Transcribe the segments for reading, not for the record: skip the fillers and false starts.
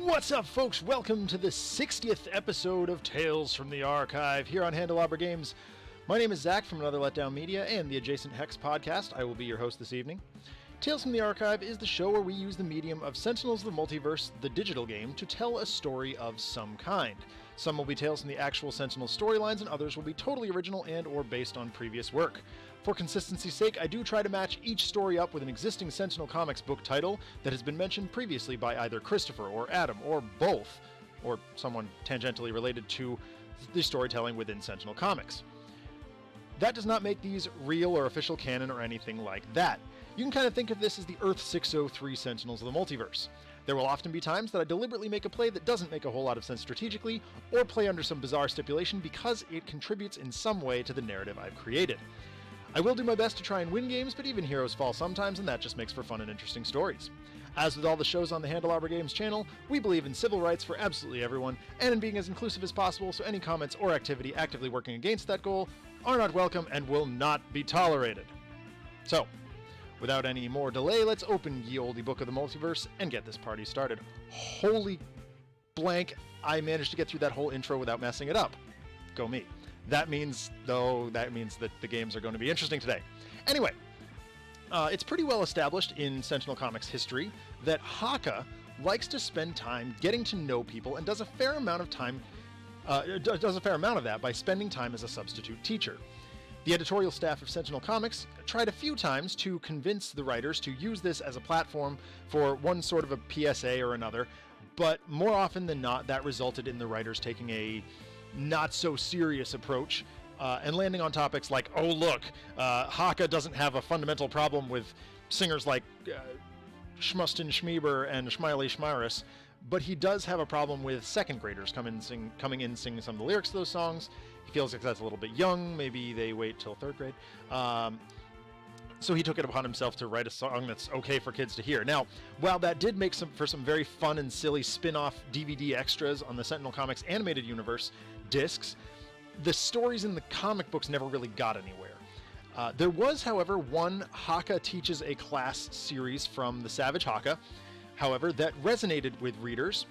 What's up, folks? Welcome to the 60th episode of Tales from the Archive here on Handelabra Games. My name is Zach from Another Letdown Media and the Adjacent Hex podcast. I will be your host this evening. Tales from the Archive is the show where we use the medium of Sentinels of the Multiverse, the digital game, to tell a story of some kind. Some will be tales from the actual Sentinels storylines, and others will be totally original and or based on previous work. For consistency's sake, I do try to match each story up with an existing Sentinel Comics book title that has been mentioned previously by either Christopher or Adam or both, or someone tangentially related to the storytelling within Sentinel Comics. That does not make these real or official canon or anything like that. You can kind of think of this as the Earth 603 Sentinels of the Multiverse. There will often be times that I deliberately make a play that doesn't make a whole lot of sense strategically, or play under some bizarre stipulation because it contributes in some way to the narrative I've created. I will do my best to try and win games, but even heroes fall sometimes, and that just makes for fun and interesting stories. As with all the shows on the Handelabra Games channel, we believe in civil rights for absolutely everyone, and in being as inclusive as possible, so any comments or activity actively working against that goal are not welcome and will not be tolerated. So, without any more delay, let's open ye olde book of the multiverse and get this party started. Holy blank, I managed to get through that whole intro without messing it up. Go me. That means that the games are going to be interesting today. Anyway, it's pretty well established in Sentinel Comics history that Haka likes to spend time getting to know people and does a fair amount of that by spending time as a substitute teacher. The editorial staff of Sentinel Comics tried a few times to convince the writers to use this as a platform for one sort of a PSA or another, but more often than not, that resulted in the writers taking a not-so-serious approach and landing on topics like, oh look, Haka doesn't have a fundamental problem with singers like Schmustin Schmieber and Schmiley Schmiris, but he does have a problem with second graders coming in singing some of the lyrics to those songs. He feels like that's a little bit young. Maybe they wait till third grade. So he took it upon himself to write a song that's okay for kids to hear. Now, while that did make for some very fun and silly spin-off DVD extras on the Sentinel Comics animated universe discs, the stories in the comic books never really got anywhere. There was, however, one Haka Teaches a Class series from the Savage Haka, however, that resonated with readers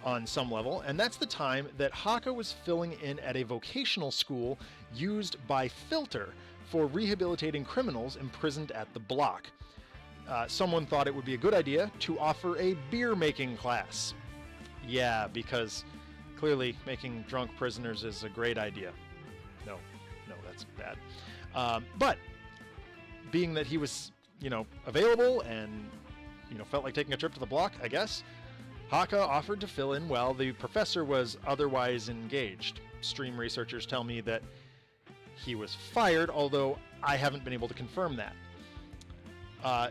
on some level, and that's the time that Haka was filling in at a vocational school used by Filter for rehabilitating criminals imprisoned at the block. Someone thought it would be a good idea to offer a beer-making class. Yeah, because clearly making drunk prisoners is a great idea. No, that's bad. But being that he was, available and, felt like taking a trip to the block, I guess, Haka offered to fill in while the professor was otherwise engaged. Stream researchers tell me that he was fired, although I haven't been able to confirm that.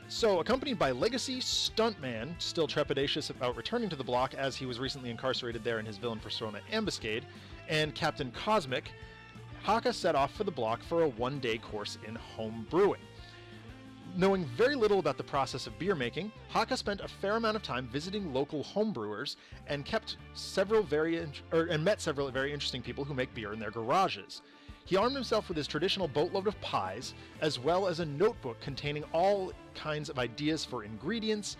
So, accompanied by Legacy Stuntman, still trepidatious about returning to the block as he was recently incarcerated there in his villain persona Ambuscade, and Captain Cosmic, Haka set off for the block for a one-day course in home brewing. Knowing very little about the process of beer making, Haka spent a fair amount of time visiting local homebrewers and met several very interesting people who make beer in their garages. He armed himself with his traditional boatload of pies, as well as a notebook containing all kinds of ideas for ingredients,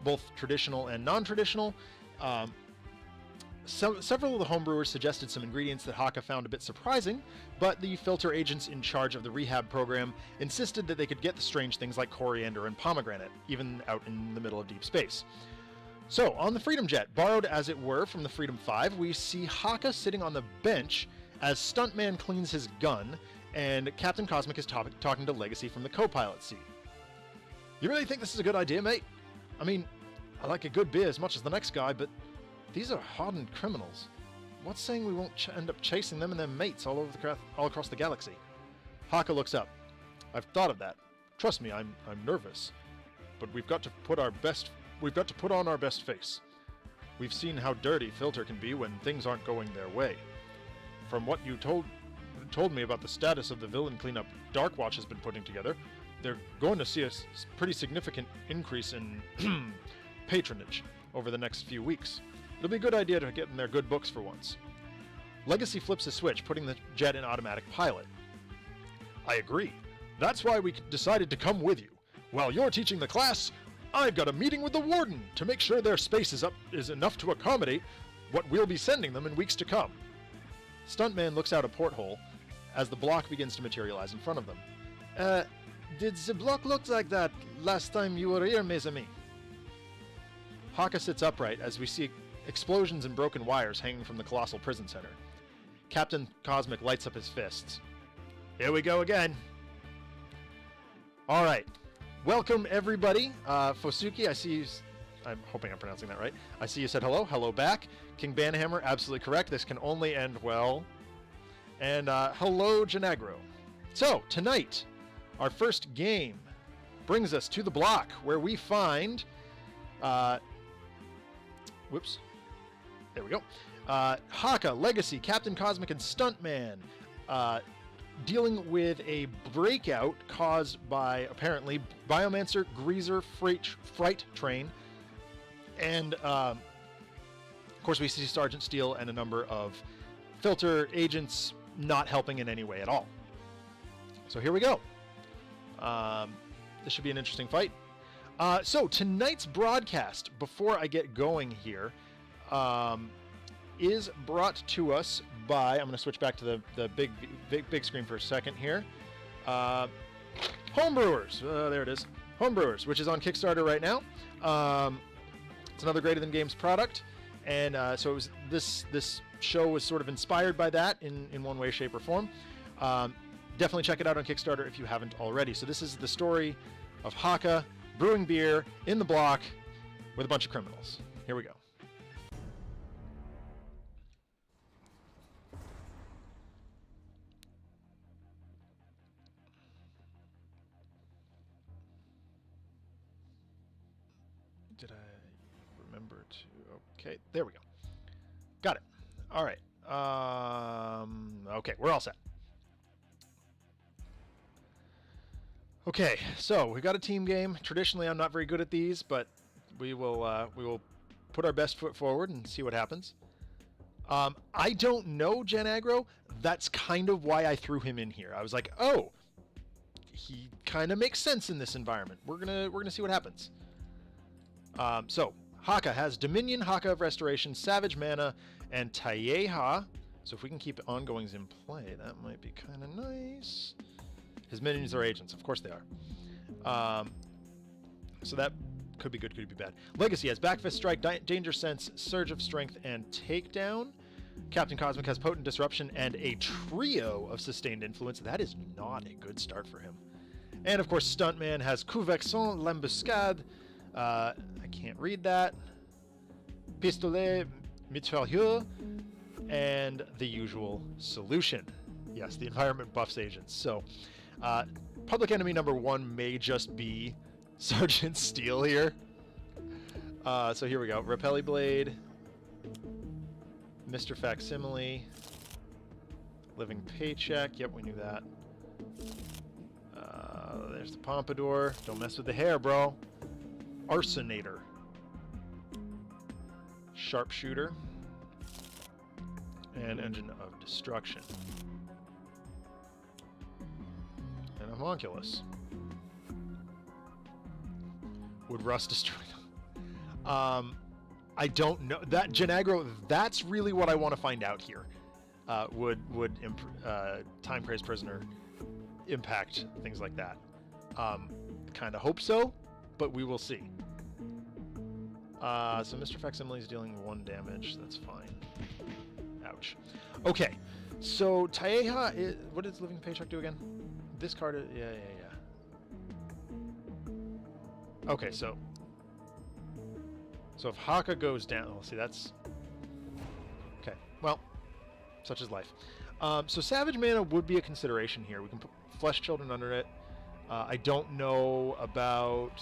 both traditional and non-traditional. Several of the homebrewers suggested some ingredients that Haka found a bit surprising, but the Filter agents in charge of the rehab program insisted that they could get the strange things like coriander and pomegranate, even out in the middle of deep space. So, on the Freedom Jet, borrowed as it were from the Freedom 5, we see Haka sitting on the bench as Stuntman cleans his gun, and Captain Cosmic is talking to Legacy from the co-pilot seat. You really think this is a good idea, mate? I mean, I like a good beer as much as the next guy, but these are hardened criminals. What's saying we won't end up chasing them and their mates all across the galaxy? Haka looks up. I've thought of that. Trust me, I'm nervous. But we've got to put on our best face. We've seen how dirty Filter can be when things aren't going their way. From what you told me about the status of the villain cleanup Darkwatch has been putting together, they're going to see a pretty significant increase in patronage over the next few weeks. It'll be a good idea to get in their good books for once. Legacy flips a switch, putting the jet in automatic pilot. I agree. That's why we decided to come with you. While you're teaching the class, I've got a meeting with the Warden to make sure their space is enough to accommodate what we'll be sending them in weeks to come. Stuntman looks out a porthole as the block begins to materialize in front of them. Did the block look like that last time you were here, mes amis? Haka sits upright as we see explosions and broken wires hanging from the colossal prison center. Captain Cosmic lights up his fists. Here we go again. All right. Welcome, everybody. Fosuki, I see you... I'm hoping I'm pronouncing that right. I see you said hello. Hello back. King Banhammer, absolutely correct. This can only end well. And hello, Janagro. So, tonight, our first game brings us to the block where we find... whoops. There we go. Haka, Legacy, Captain Cosmic, and Stuntman dealing with a breakout caused by, apparently, Biomancer, Greazer, Fright train. And, of course, we see Sergeant Steele and a number of filter agents not helping in any way at all. So here we go. This should be an interesting fight. So tonight's broadcast, before I get going here, is brought to us by... I'm going to switch back to the big screen for a second here. Homebrewers. There it is. Homebrewers, which is on Kickstarter right now. It's another Greater Than Games product. And so it was this show was sort of inspired by that in one way, shape, or form. Definitely check it out on Kickstarter if you haven't already. So this is the story of Haka brewing beer in the block with a bunch of criminals. Here we go. Did I remember to... Okay, there we go. Got it. All right. Okay, we're all set. Okay, so we've got a team game. Traditionally, I'm not very good at these, but we will put our best foot forward and see what happens. I don't know Gen Aggro. That's kind of why I threw him in here. I was like, oh, he kind of makes sense in this environment. We're gonna see what happens. So Haka has Dominion, Haka of Restoration, Savage Mana, and Tayeha. So if we can keep ongoings in play, that might be kind of nice. His minions are agents. Of course they are. So that could be good, could be bad. Legacy has Backfist Strike, Danger Sense, Surge of Strength, and Takedown. Captain Cosmic has Potent Disruption and a trio of Sustained Influence. That is not a good start for him. And of course, Stuntman has Couvection, L'Embuscade. I can't read that. Pistolet, Mitrailleur, and the usual solution. Yes, the environment buffs agents. So, public enemy number 1 may just be Sergeant Steele here. So here we go. Repelli Blade, Mr. Facsimile, Living Paycheck. Yep, we knew that. There's the Pompadour. Don't mess with the hair, bro. Arsonator. Sharpshooter. And Engine of Destruction. And a Homunculus. Would Rust destroy them? I don't know. That Gen Aggro, that's really what I want to find out here. Would Time Crazed Prisoner impact things like that? Kind of hope so, but we will see. So Mr. Facsimile is dealing 1 damage. That's fine. Ouch. Okay, so Tayeha, what does Living Paycheck do again? This card is... Yeah. Okay, so if Haka goes down... Oh, see, that's... Okay, well, such is life. So Savage Mana would be a consideration here. We can put Flesh Children under it. I don't know about...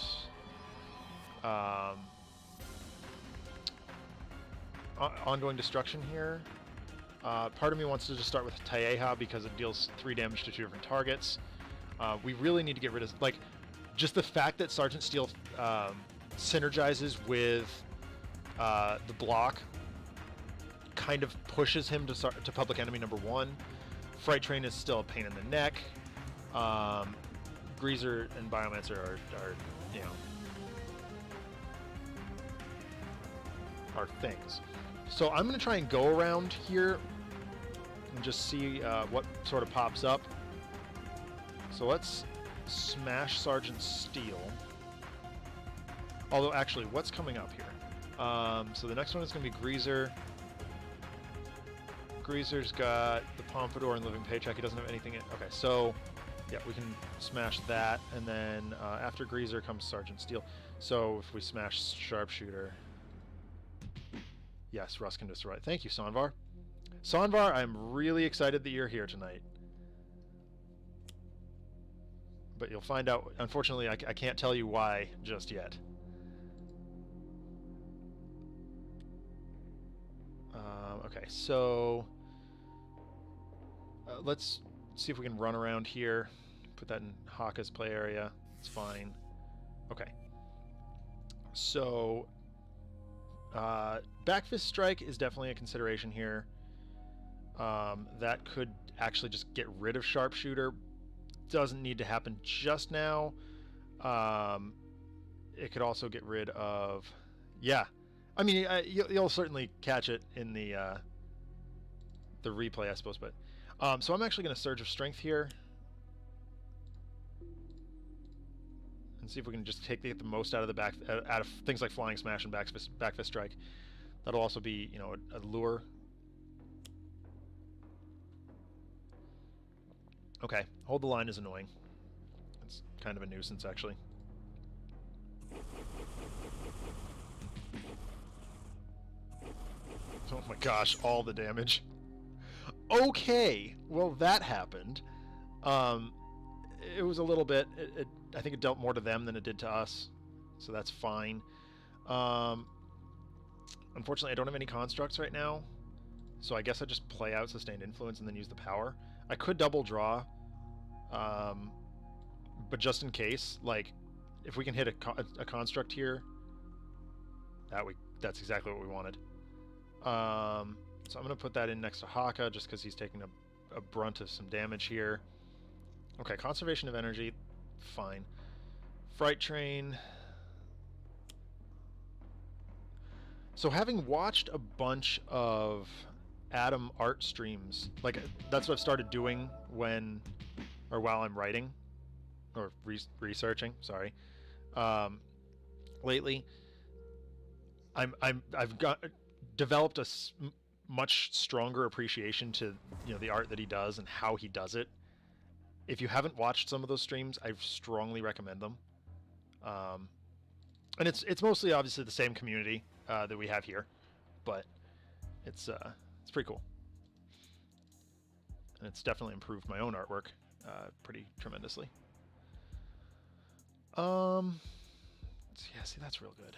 ongoing destruction here. Part of me wants to just start with Tayeha because it deals 3 damage to 2 different targets. We really need to get rid of... Like, just the fact that Sergeant Steele synergizes with the block kind of pushes him to public enemy number 1. Fright Train is still a pain in the neck. Greazer and Biomancer are, you know, our things. So I'm going to try and go around here and just see what sort of pops up. So let's smash Sergeant Steele. Although, actually, what's coming up here? So the next one is going to be Greazer. Greazer's got the Pompadour and Living Paycheck. He doesn't have anything in... Okay, so... Yeah, we can smash that, and then after Greazer comes Sergeant Steele. So if we smash Sharpshooter... Yes, Russ can destroy it. Thank you, Sonvar. Sonvar, I'm really excited that you're here tonight. But you'll find out, unfortunately, I can't tell you why just yet. Okay, so... let's see if we can run around here. Put that in Haka's play area. It's fine. Okay. So... Backfist Strike is definitely a consideration here. That could actually just get rid of Sharpshooter. Doesn't need to happen just now. It could also get rid of... Yeah. I mean, you'll certainly catch it in the replay, I suppose. But so I'm actually going to Surge of Strength here. And see if we can just get the most out of out of things like Flying Smash and Backfist Strike. That'll also be, you know, a lure. Okay, hold the line is annoying. It's kind of a nuisance, actually. Oh my gosh, all the damage. Okay, well that happened. It was a little bit... I think it dealt more to them than it did to us, so that's fine. Unfortunately, I don't have any constructs right now, so I guess I just play out Sustained Influence and then use the power. I could double draw, but just in case, like, if we can hit a construct here, that's exactly what we wanted. So I'm going to put that in next to Haka, just because he's taking a brunt of some damage here. Okay, Conservation of Energy, fine. Fright Train. So having watched a bunch of Adam art streams, like that's what I've started doing while I'm writing or researching. Sorry, lately, I've developed a much stronger appreciation to the art that he does and how he does it. If you haven't watched some of those streams, I strongly recommend them. And it's mostly obviously the same community that we have here, but it's pretty cool, and it's definitely improved my own artwork pretty tremendously. Yeah, see, that's real good.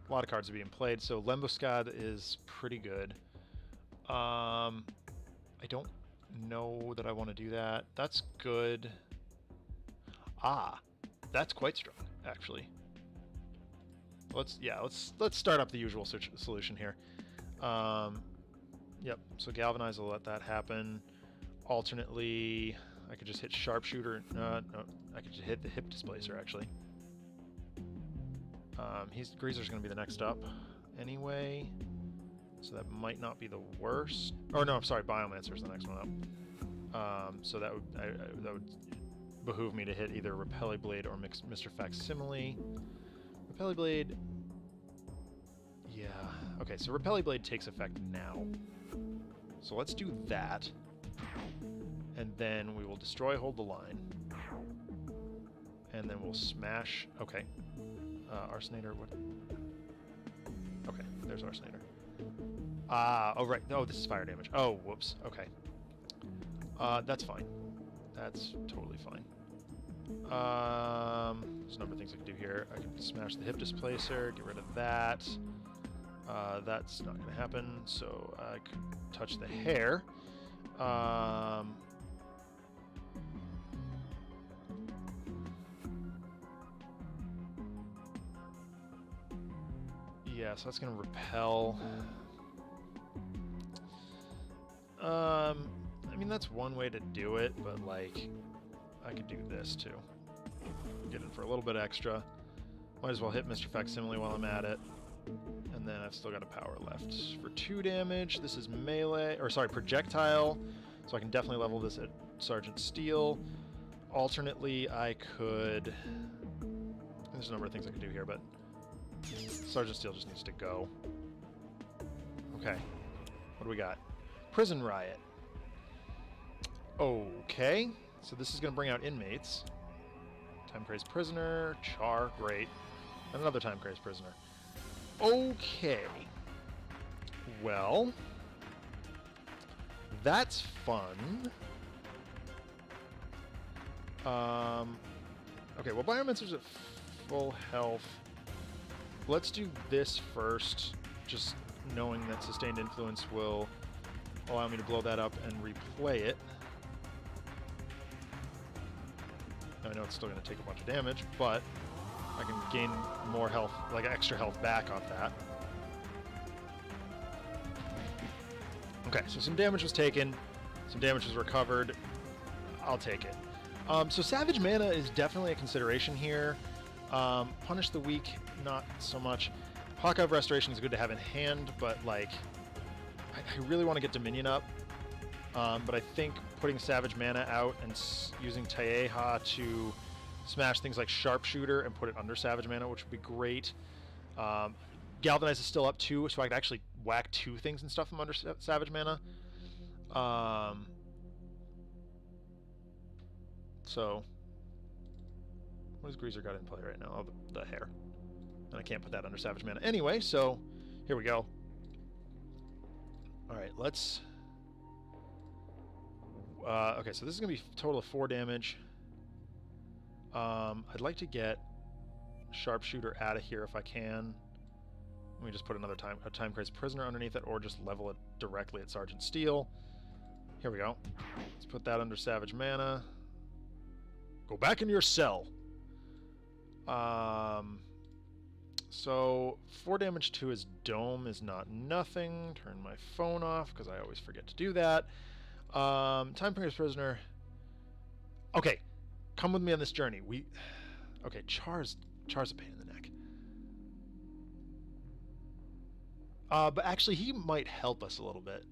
A lot of cards are being played, so Lembuscade is pretty good. I don't know that I want to do that. That's good. Ah, that's quite strong, actually. Let's start up the usual solution here. Yep. So Galvanize will let that happen. Alternately, I could just hit Sharpshooter. No, I could just hit the Hip Displacer actually. Greazer's going to be the next up, anyway. So that might not be the worst. Or no, I'm sorry. Biomancer's the next one up. So that would behoove me to hit either Repelli Blade or Mr. Facsimile. Repelli Blade... Yeah. Okay, so Repelli Blade takes effect now. So let's do that. And then we will destroy Hold the Line. And then we'll smash... Okay. Arsenator, what... Okay, there's Arsenator. Oh, right. No, this is fire damage. Oh, whoops. Okay. That's fine. That's totally fine. There's a number of things I can do here. I can smash the Hip Displacer, get rid of that. That's not going to happen, so I could touch the hair. Yeah, so that's going to repel. I mean, that's one way to do it, but, like, I could do this, too. Get in for a little bit extra. Might as well hit Mr. Facsimile while I'm at it. And then I've still got a power left for 2 damage. This is melee, or sorry, projectile. So I can definitely level this at Sergeant Steel. Alternately, I could... There's a number of things I could do here, but Sergeant Steel just needs to go. Okay. What do we got? Prison Riot. Okay. So this is going to bring out inmates. Time-crazed prisoner. Char. Great. And another time-crazed prisoner. Okay. Well, that's fun. Okay, well, Biomancer's at full health. Let's do this first, just knowing that Sustained Influence will allow me to blow that up and replay it. I know it's still going to take a bunch of damage, but I can gain more health, like extra health back off that. Okay, so some damage was taken, some damage was recovered. I'll take it. So Savage Mana is definitely a consideration here. Punish the Weak, not so much. Haka of Restoration is good to have in hand, but like, I really want to get Dominion up. But I think putting Savage Mana out and using Taeha to smash things like Sharpshooter and put it under Savage Mana, which would be great. Galvanize is still up too, so I could actually whack 2 things and stuff from under Savage Mana. So, what has Greazer got in play right now? Oh, the hair. And I can't put that under Savage Mana anyway, so here we go. Alright, let's... okay, so this is going to be a total of 4 damage. I'd like to get Sharpshooter out of here if I can. Let me just put another time-crazed prisoner underneath it, or just level it directly at Sergeant Steel. Here we go. Let's put that under Savage Mana. Go back in your cell. So 4 damage to his dome is not nothing. Turn my phone off because I always forget to do that. Time-crazed prisoner. Okay, come with me on this journey. Okay, Char's a pain in the neck. But actually, he might help us a little bit.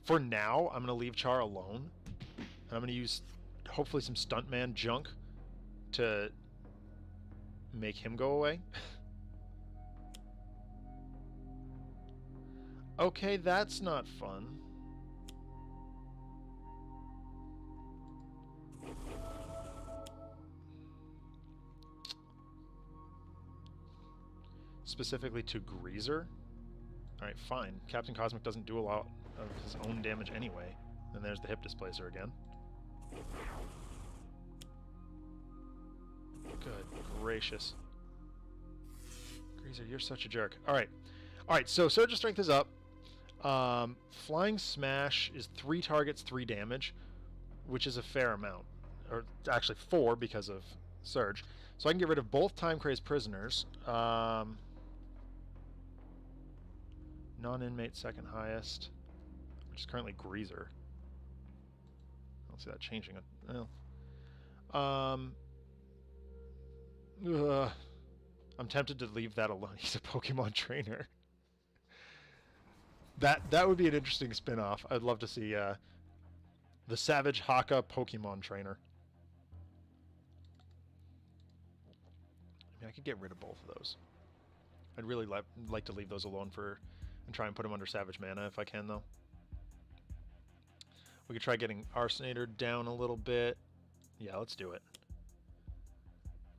For now, I'm going to leave Char alone. And I'm going to use, hopefully, some Stuntman junk to make him go away. Okay, that's not fun. Specifically to Greazer. Alright, fine. Captain Cosmic doesn't do a lot of his own damage anyway. And there's the Hip Displacer again. Good gracious. Greazer, you're such a jerk. Alright. Alright, so Surge of Strength is up. Flying Smash is 3 targets, 3 damage, which is a fair amount. Or actually 4 because of Surge. So I can get rid of both Time-Crazed prisoners. Non-inmate second highest, which is currently Greazer. I don't see that changing. Well, I'm tempted to leave that alone. He's a Pokemon trainer. That would be an interesting spin-off. I'd love to see the Savage Haka Pokemon trainer. I mean, I could get rid of both of those. I'd really like to leave those alone and try and put them under Savage Mana if I can, though. We could try getting Arsenator down a little bit. Yeah, let's do it.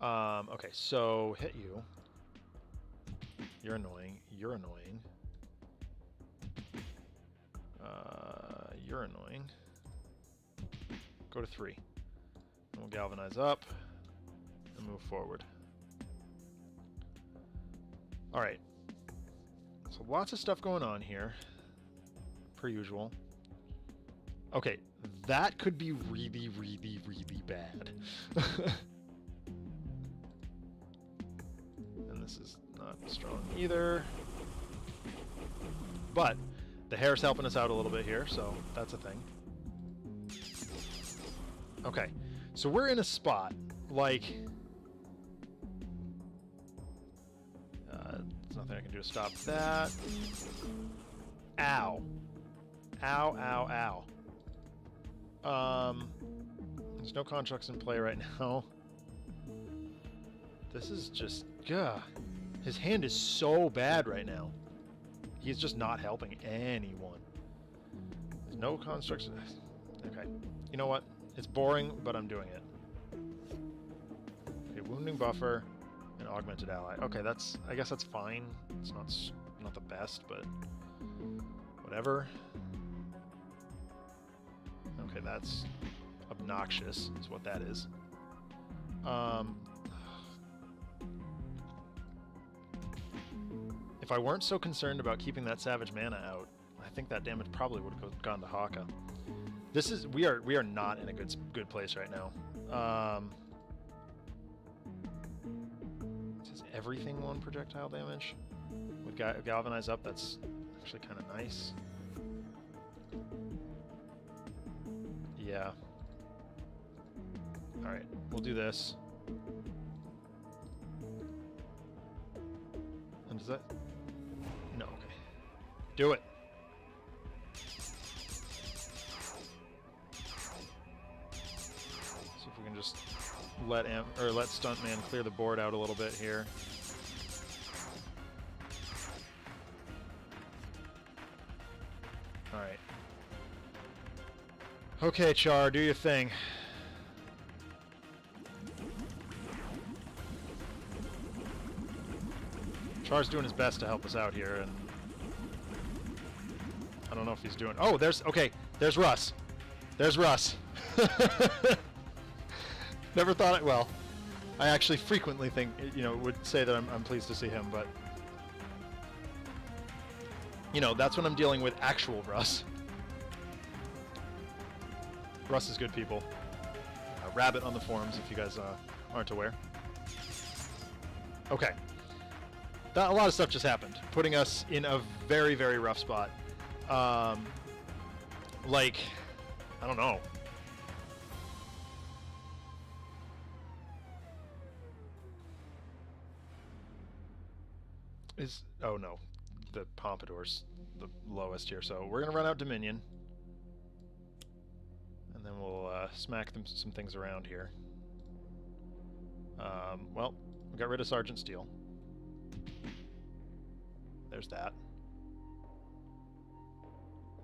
Okay, so hit you. You're annoying. You're annoying. You're annoying. Go to 3. And we'll galvanize up and move forward. Alright. So lots of stuff going on here. Per usual. Okay, that could be really, really, really bad. And this is not strong either. But the hair's helping us out a little bit here, so that's a thing. Okay, so we're in a spot, like... There's nothing I can do to stop that. Ow. Ow, ow, ow. There's no constructs in play right now. This is just... Gah. His hand is so bad right now. He's just not helping anyone. There's no constructs... Okay. You know what? It's boring, but I'm doing it. Okay, wounding buffer and augmented ally. Okay, that's... I guess that's fine. It's not the best, but... Whatever. Okay, that's obnoxious, is what that is. If I weren't so concerned about keeping that Savage Mana out, I think that damage probably would have gone to Haka. This is... We are not in a good place right now. It says everything 1 projectile damage. With Galvanize up, that's actually kind of nice. Yeah. Alright, we'll do this. And does that... No, okay. Do it! See if we can just let Stuntman clear the board out a little bit here. Alright. Okay, Char, do your thing. Char's doing his best to help us out here, and I don't know if he's doing... Oh, there's... Okay, there's Russ. There's Russ. Never thought it... Well, I actually frequently think, you know, would say that I'm pleased to see him, but... You know, that's when I'm dealing with actual Russ. Russ is good, people. Rabbit on the forums, if you guys aren't aware. Okay. A lot of stuff just happened, putting us in a very, very rough spot. Like, I don't know. Oh no, the Pompadour's the lowest here, so we're gonna run out Dominion. And then we'll smack some things around here. Well, we got rid of Sergeant Steel. There's that.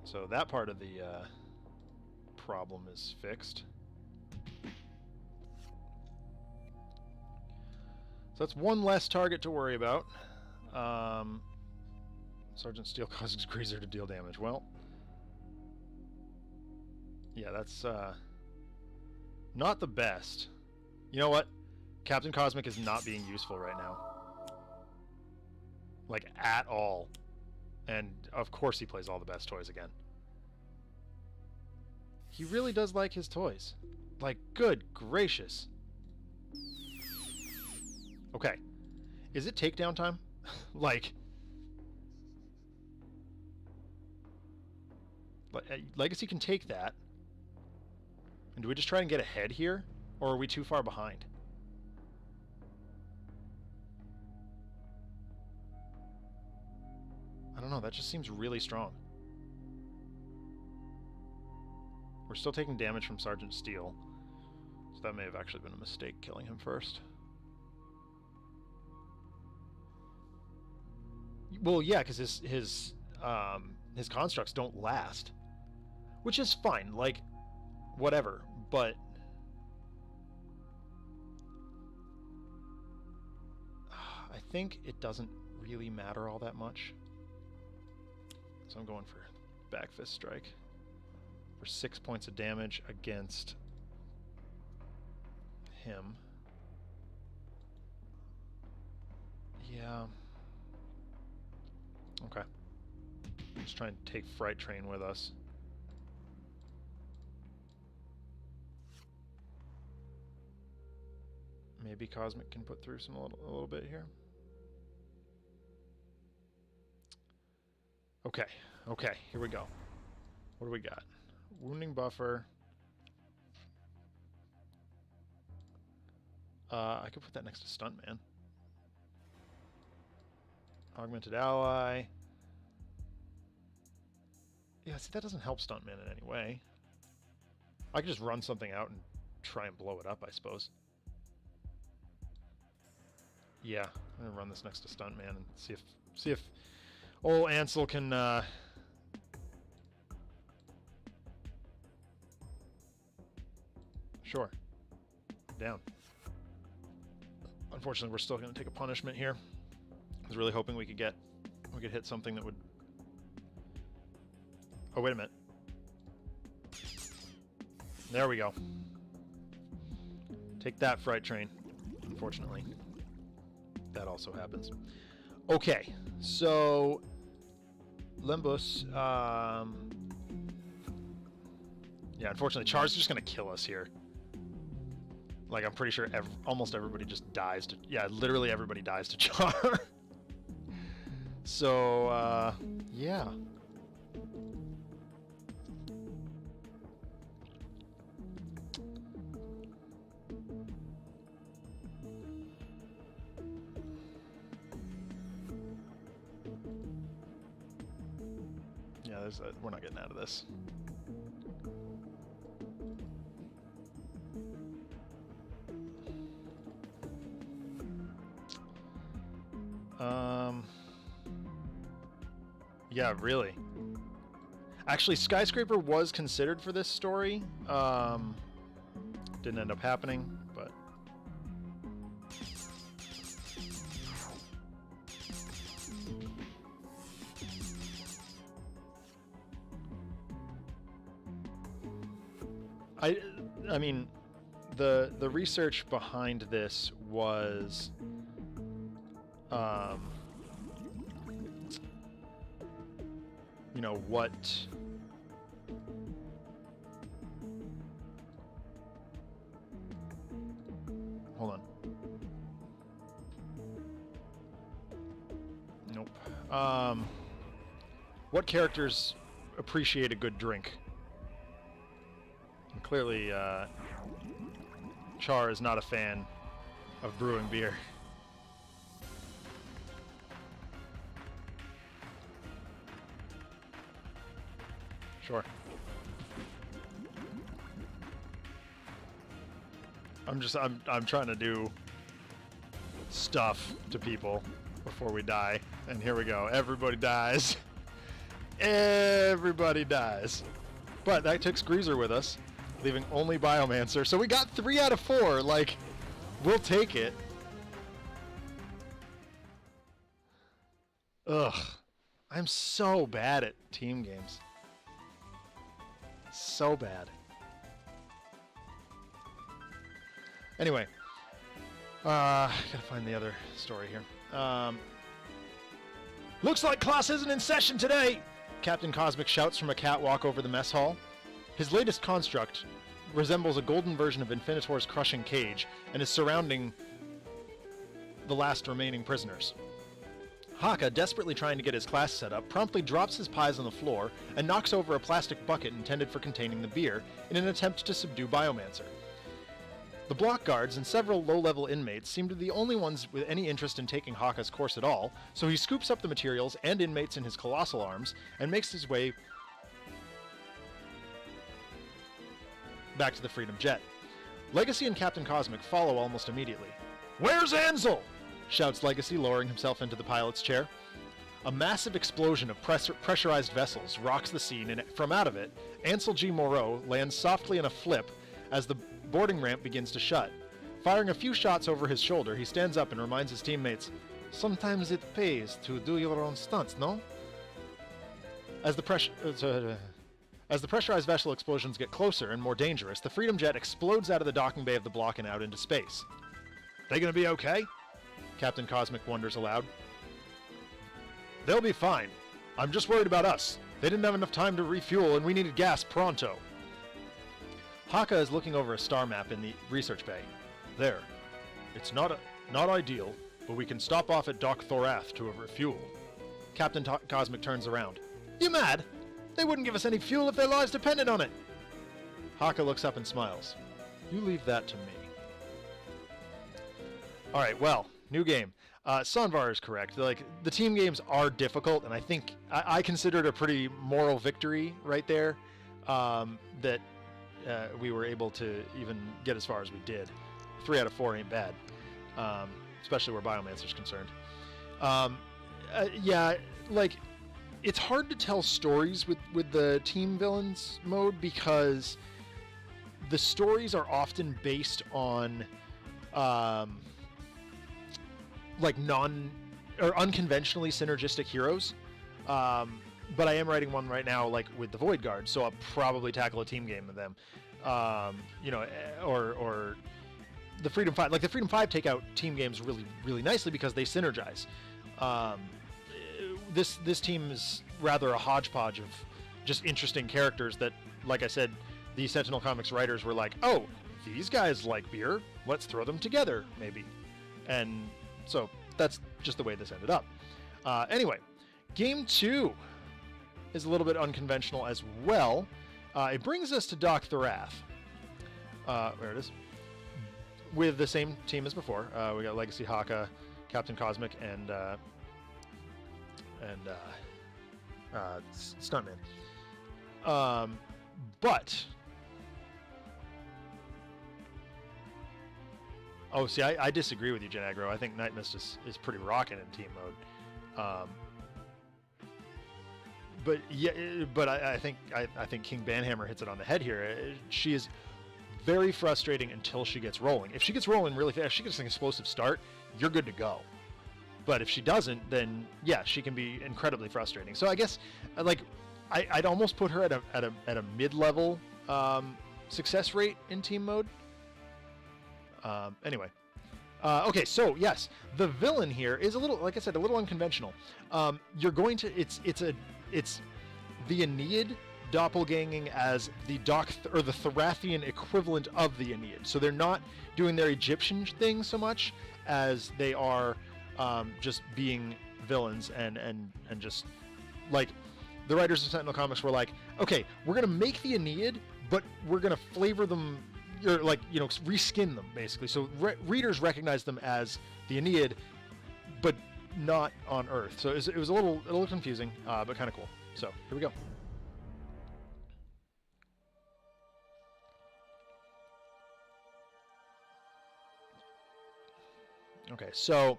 So that part of the problem is fixed. So that's one less target to worry about. Sergeant Steel causes Greazer to deal damage. Well, yeah, that's not the best. You know what? Captain Cosmic is not being useful right now. Like, at all. And, of course, he plays all the best toys again. He really does like his toys. Like, good gracious. Okay. Is it takedown time? Like... Legacy can take that. And do we just try and get ahead here? Or are we too far behind? I don't know, that just seems really strong. We're still taking damage from Sergeant Steel. So that may have actually been a mistake killing him first. Well, yeah, because his constructs don't last. Which is fine, like, whatever, but... I think it doesn't really matter all that much. So I'm going for Back Fist Strike. For 6 points of damage against him. Yeah. Okay. Let's try and take Fright Train with us. Maybe Cosmic can put through a little bit here. Okay, okay, here we go. What do we got? Wounding buffer. I could put that next to Stuntman. Augmented ally. Yeah, see, that doesn't help Stuntman in any way. I could just run something out and try and blow it up, I suppose. Yeah, I'm gonna run this next to Stuntman and see if old Ansel can sure. Down. Unfortunately, we're still gonna take a punishment here. I was really hoping we could hit something that would. Oh, wait a minute. There we go. Take that, Fright Train. Unfortunately. That also happens. Okay, so Limbus, yeah, unfortunately, Char's just gonna kill us here. Like, I'm pretty sure almost everybody just dies to... Yeah, literally everybody dies to Char. So, yeah. Yeah, we're not getting out of this. Yeah, really. Actually, Skyscraper was considered for this story. Didn't end up happening, but... I mean, the research behind this was... you know, what... Hold on. Nope. What characters appreciate a good drink? And clearly, Char is not a fan of brewing beer. Sure. I'm trying to do stuff to people before we die. And here we go. Everybody dies. Everybody dies. But that takes Greazer with us, leaving only Biomancer. So we got 3 out of 4. Like, we'll take it. Ugh. I'm so bad at team games. So bad. Anyway, gotta find the other story here. Looks like class isn't in session today! Captain Cosmic shouts from a catwalk over the mess hall. His latest construct resembles a golden version of Infinitor's crushing cage and is surrounding the last remaining prisoners. Haka, desperately trying to get his class set up, promptly drops his pies on the floor and knocks over a plastic bucket intended for containing the beer in an attempt to subdue Biomancer. The block guards and several low-level inmates seem to be the only ones with any interest in taking Haka's course at all, so he scoops up the materials and inmates in his colossal arms and makes his way back to the Freedom Jet. Legacy and Captain Cosmic follow almost immediately. "Where's Ansel?" shouts Legacy, lowering himself into the pilot's chair. A massive explosion of pressurized vessels rocks the scene, and from out of it, Ansel G. Moreau lands softly in a flip as the boarding ramp begins to shut. Firing a few shots over his shoulder, he stands up and reminds his teammates, "Sometimes it pays to do your own stunts, no?" As the pressurized vessel explosions get closer and more dangerous, the Freedom Jet explodes out of the docking bay of the block and out into space. "They gonna be okay?" Captain Cosmic wonders aloud. "They'll be fine. I'm just worried about us. They didn't have enough time to refuel and we needed gas pronto." Haka is looking over a star map in the research bay. "There. It's not ideal, but we can stop off at Dock Thorath to refuel." Captain Cosmic turns around. "You mad? They wouldn't give us any fuel if their lives depended on it." Haka looks up and smiles. "You leave that to me." Alright, well, new game. Sanvar is correct. Like, the team games are difficult, and I think I consider it a pretty moral victory right there, that we were able to even get as far as we did. 3 out of 4 ain't bad, especially where Biomancer's concerned. Yeah, like, it's hard to tell stories with the team villains mode because the stories are often based on like unconventionally synergistic heroes. But I am writing one right now, like with the Void Guard, so I'll probably tackle a team game with them. You know, or the Freedom 5. Like, the Freedom 5 take out team games really, really nicely because they synergize. This team is rather a hodgepodge of just interesting characters that, like I said, the Sentinel Comics writers were like, oh, these guys like beer, let's throw them together, maybe. And so that's just the way this ended up. Anyway, Game 2 is a little bit unconventional as well. It brings us to Doc Thorath. There it is. With the same team as before. We got Legacy Haka, Captain Cosmic, and Stuntman. But... Oh, see, I disagree with you, Gen Aggro. I think Night Mist is pretty rocking in team mode. But yeah, but I think King Banhammer hits it on the head here. She is very frustrating until she gets rolling. If she gets rolling really fast, if she gets an explosive start, you're good to go. But if she doesn't, then yeah, she can be incredibly frustrating. So I guess, like, I'd almost put her at a mid-level success rate in team mode. Anyway. Okay, so yes, the villain here is a little, like I said, a little unconventional. You're going to, it's the Ennead doppelganging as the the Thorathian equivalent of the Ennead. So they're not doing their Egyptian thing so much as they are just being villains and just, like, the writers of Sentinel Comics were like, okay, we're gonna make the Ennead, but we're gonna flavor them, or, like, you know, reskin them basically. So readers recognize them as the Ennead, but not on Earth. So it was a little confusing, but kind of cool. So here we go. Okay, so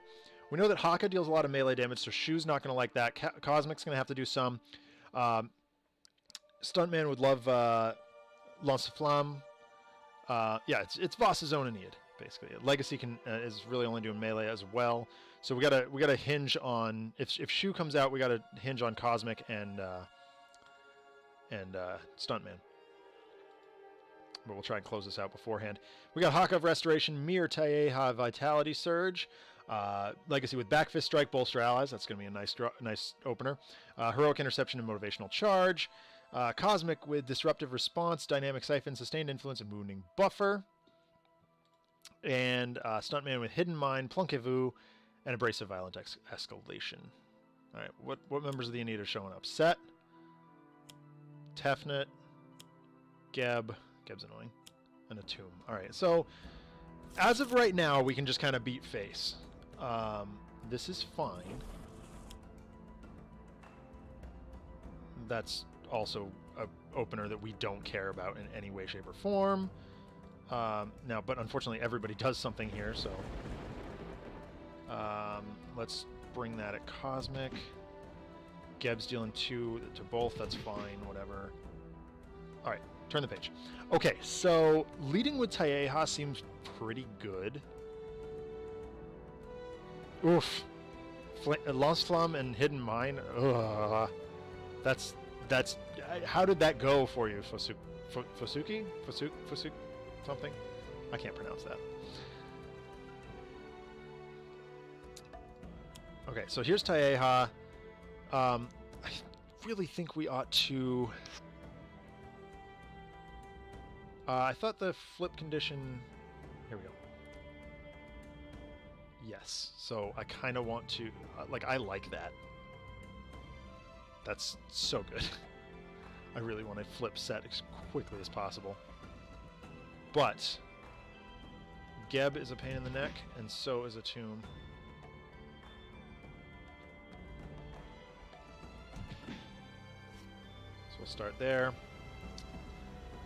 we know that Haka deals a lot of melee damage, so Shu's not going to like that. Cosmic's going to have to do some. Stuntman would love Lance of Flamme. Yeah, it's Voss's own Ennead, basically. Legacy is really only doing melee as well. So we gotta hinge on, if Shu comes out, we gotta hinge on Cosmic and Stuntman. But we'll try and close this out beforehand. We got Haka of Restoration, Mir Taeha Vitality Surge, Legacy with Back Fist Strike, Bolster Allies. That's gonna be a nice opener. Heroic Interception and Motivational Charge. Cosmic with Disruptive Response, Dynamic Siphon, Sustained Influence, and Wounding Buffer. And Stuntman with Hidden Mind, Plunkez-Vous, and Abrasive Violent Escalation. Alright, what members of the Ennead are showing up? Set, Tefnut, Geb's annoying, and a Tomb. Alright, so as of right now, we can just kind of beat face. This is fine. That's also an opener that we don't care about in any way, shape, or form. Now, but unfortunately, everybody does something here, so let's bring that at Cosmic. Geb's dealing 2 to both. That's fine. Whatever. All right, turn the page. Okay, so leading with Taeha seems pretty good. Oof. Lance Flamme and Hidden Mine. Ugh. That's. How did that go for you, Fosuki? Fosuki? Something? I can't pronounce that. Okay, so here's Taeha. I really think we ought to... I thought the flip condition... Here we go. Yes, so I kind of want to... like, I like that. That's so good. I really want to flip set as quickly as possible. But Geb is a pain in the neck, and so is a Tomb. we'll start there.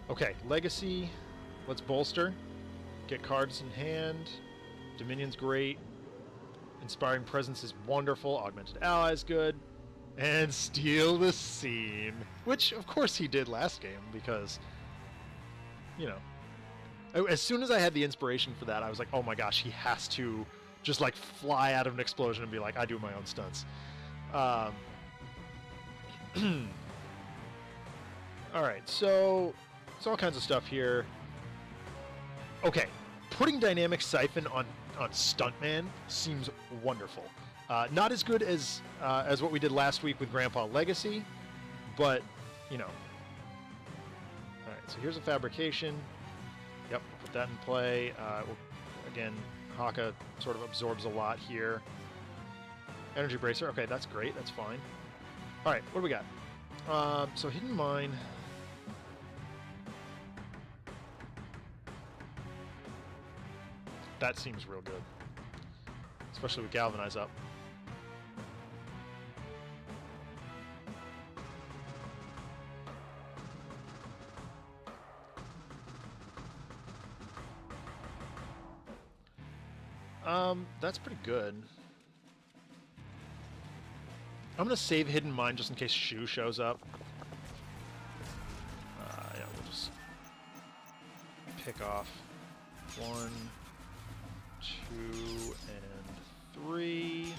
Okay, Legacy. Let's bolster. Get cards in hand. Dominion's great. Inspiring Presence is wonderful. Augmented Ally is good. And Steal the Scene. Which, of course, he did last game because, you know. As soon as I had the inspiration for that, I was like, oh my gosh, he has to just, like, fly out of an explosion and be like, I do my own stunts. Alright, so it's all kinds of stuff here. Okay, putting Dynamic Siphon on Stuntman seems wonderful. Not as good as what we did last week with Grandpa Legacy, but, you know. Alright, so here's a Fabrication. Yep, put that in play. Again, Haka sort of absorbs a lot here. Energy Bracer, okay, that's great, that's fine. Alright, what do we got? So Hidden Mine. That seems real good. Especially with Galvanize up. That's pretty good. I'm gonna save Hidden Mine just in case Shu shows up. Yeah, we'll just pick off 1, 2, and 3.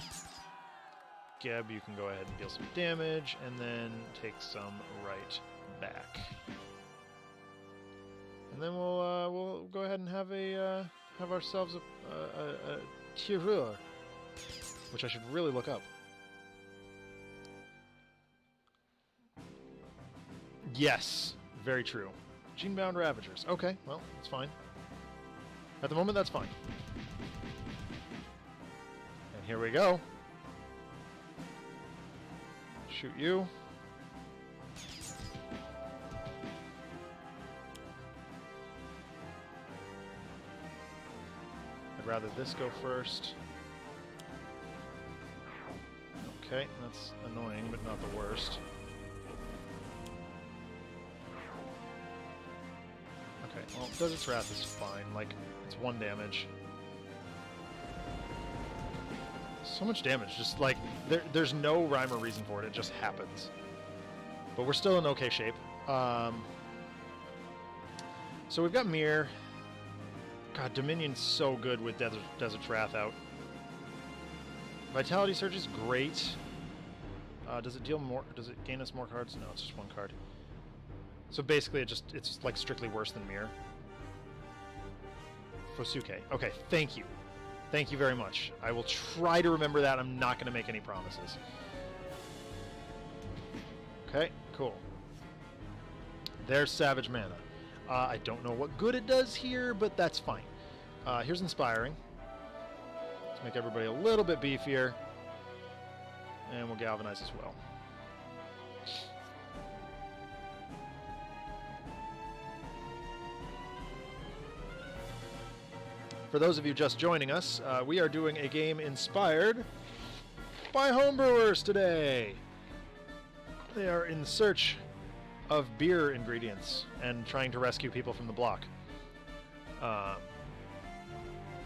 Geb, you can go ahead and deal some damage, and then take some right back. And then we'll go ahead and have ourselves a tireur, which I should really look up. Yes, very true. Gene-bound Ravagers. Okay, well, that's fine. At the moment, that's fine. And here we go. Shoot you. I'd rather this go first. Okay, that's annoying, but not the worst. Okay, well, Desert's Wrath is fine. Like, it's 1 damage. So much damage. Just, like, there's no rhyme or reason for it. It just happens. But we're still in okay shape. So we've got Mirror. God, Dominion's so good with Desert's Wrath out. Vitality Surge is great. Does it deal more? Does it gain us more cards? No, it's just 1 card. So basically, it's like strictly worse than Mirror. Fosuke. Okay, thank you. Thank you very much. I will try to remember that. I'm not going to make any promises. Okay, cool. There's Savage Mana. I don't know what good it does here, but that's fine. Here's Inspiring. Let's make everybody a little bit beefier. And we'll Galvanize as well. For those of you just joining us, we are doing a game inspired by homebrewers today. They are in search of beer ingredients and trying to rescue people from the block.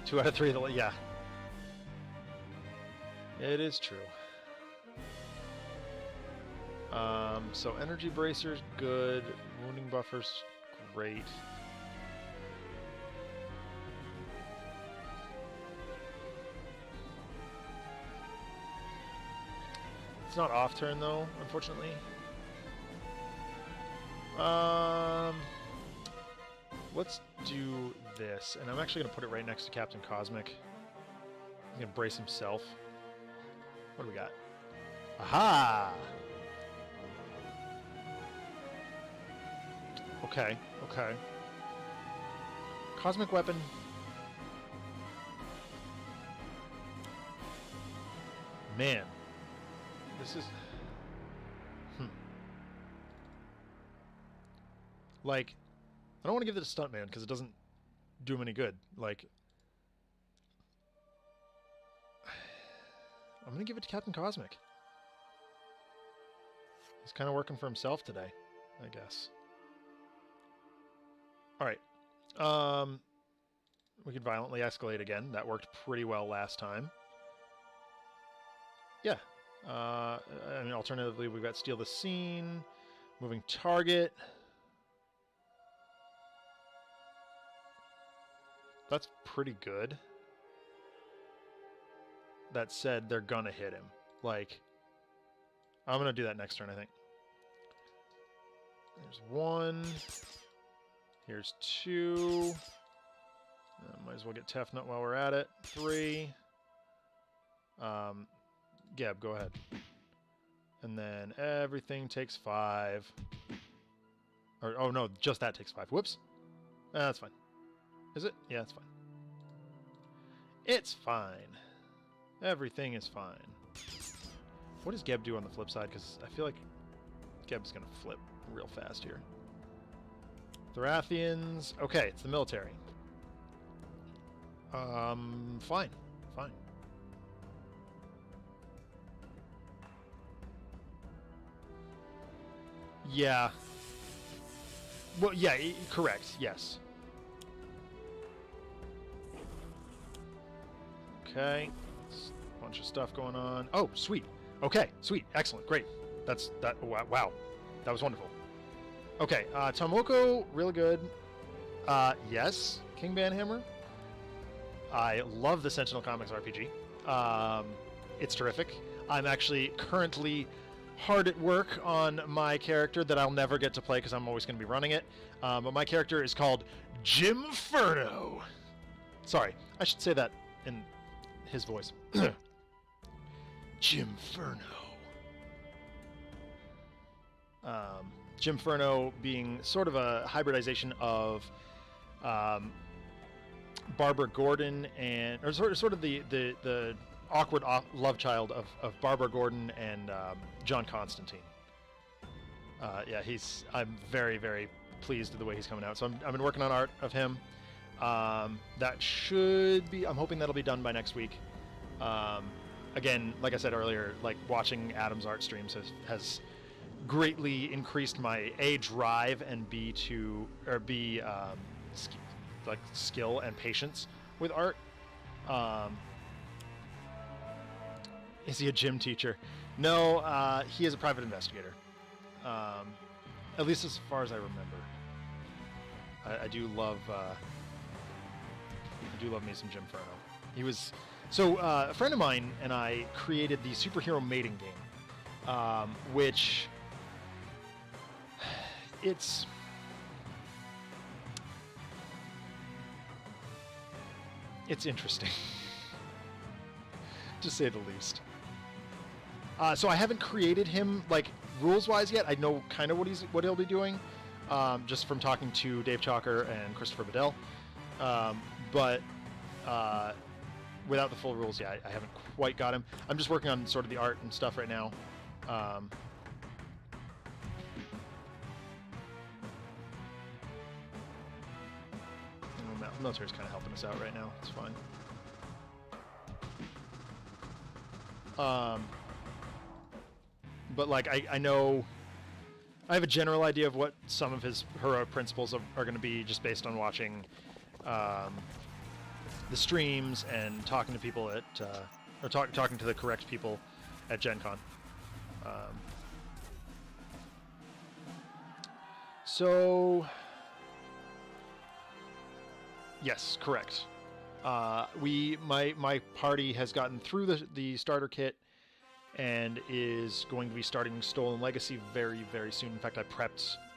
2 out of 3 of the... Yeah. It is true. So Energy Bracer's good. Wounding Buffer's great. It's not off turn though, unfortunately. Let's do this, and I'm actually gonna put it right next to Captain Cosmic. He's gonna brace himself. What do we got? Aha! Okay, okay. Cosmic Weapon. Man. This is... Like, I don't want to give it to Stuntman because it doesn't do him any good. Like, I'm going to give it to Captain Cosmic. He's kind of working for himself today. I guess. All right. We could violently escalate again. That worked pretty well last time. Yeah. I mean, alternatively, we've got steal the scene, moving target. That's pretty good. That said, they're gonna hit him. Like, I'm gonna do that next turn, I think. There's 1. Here's 2. Might as well get Tefnut while we're at it. 3. Geb, go ahead. And then everything takes 5. Or, oh no, just that takes 5. Whoops. That's fine. Is it? Yeah, it's fine. It's fine. Everything is fine. What does Geb do on the flip side? Because I feel like Geb's going to flip real fast here. Thorathians. Okay, it's the military. Fine. Fine. Yeah. Well, yeah, correct. Yes. Okay. A bunch of stuff going on. Oh, sweet. Okay, sweet. Excellent. Great. That. Wow. That was wonderful. Okay, Tomoko, really good. Yes, King Banhammer. I love the Sentinel Comics RPG. It's terrific. I'm actually currently hard at work on my character that I'll never get to play because I'm always going to be running it. But my character is called Jimferno. Sorry, I should say that in his voice. Jimferno. Jimferno being sort of a hybridization of Barbara Gordon and, or sort of the awkward love child of Barbara Gordon and John Constantine. Yeah, I'm very, very pleased with the way he's coming out. So I've been working on art of him. That should be, I'm hoping that'll be done by next week. Again, like I said earlier, like watching Adam's art streams has greatly increased my A, drive, and B, like skill and patience with art. Is he a gym teacher? No, he is a private investigator. At least as far as I remember. I do love me some Jimferno. He was so a friend of mine and I created the superhero mating game, which it's interesting, to say the least. So I haven't created him like rules-wise yet. I know kind of what he'll be doing, just from talking to Dave Chalker and Christopher Bedell. But without the full rules, yeah, I haven't quite got him. I'm just working on sort of the art and stuff right now. Military's kind of helping us out right now. It's fine. But like I know, I have a general idea of what some of his heroic principles are going to be, just based on watching the streams and talking to people at or talking to the correct people at Gen Con. So yes, correct. My party has gotten through the starter kit and is going to be starting Stolen Legacy very, very soon. In fact, I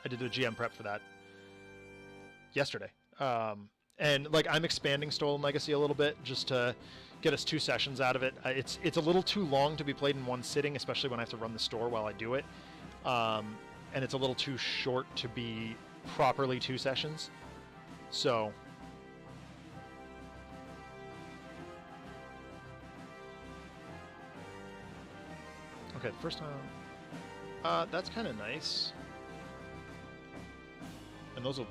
did a GM prep for that yesterday. And like I'm expanding Stolen Legacy a little bit just to get us 2 sessions out of it. It's a little too long to be played in one sitting, especially when I have to run the store while I do it. And it's a little too short to be properly 2 sessions. So okay, the first time. That's kind of nice. And those will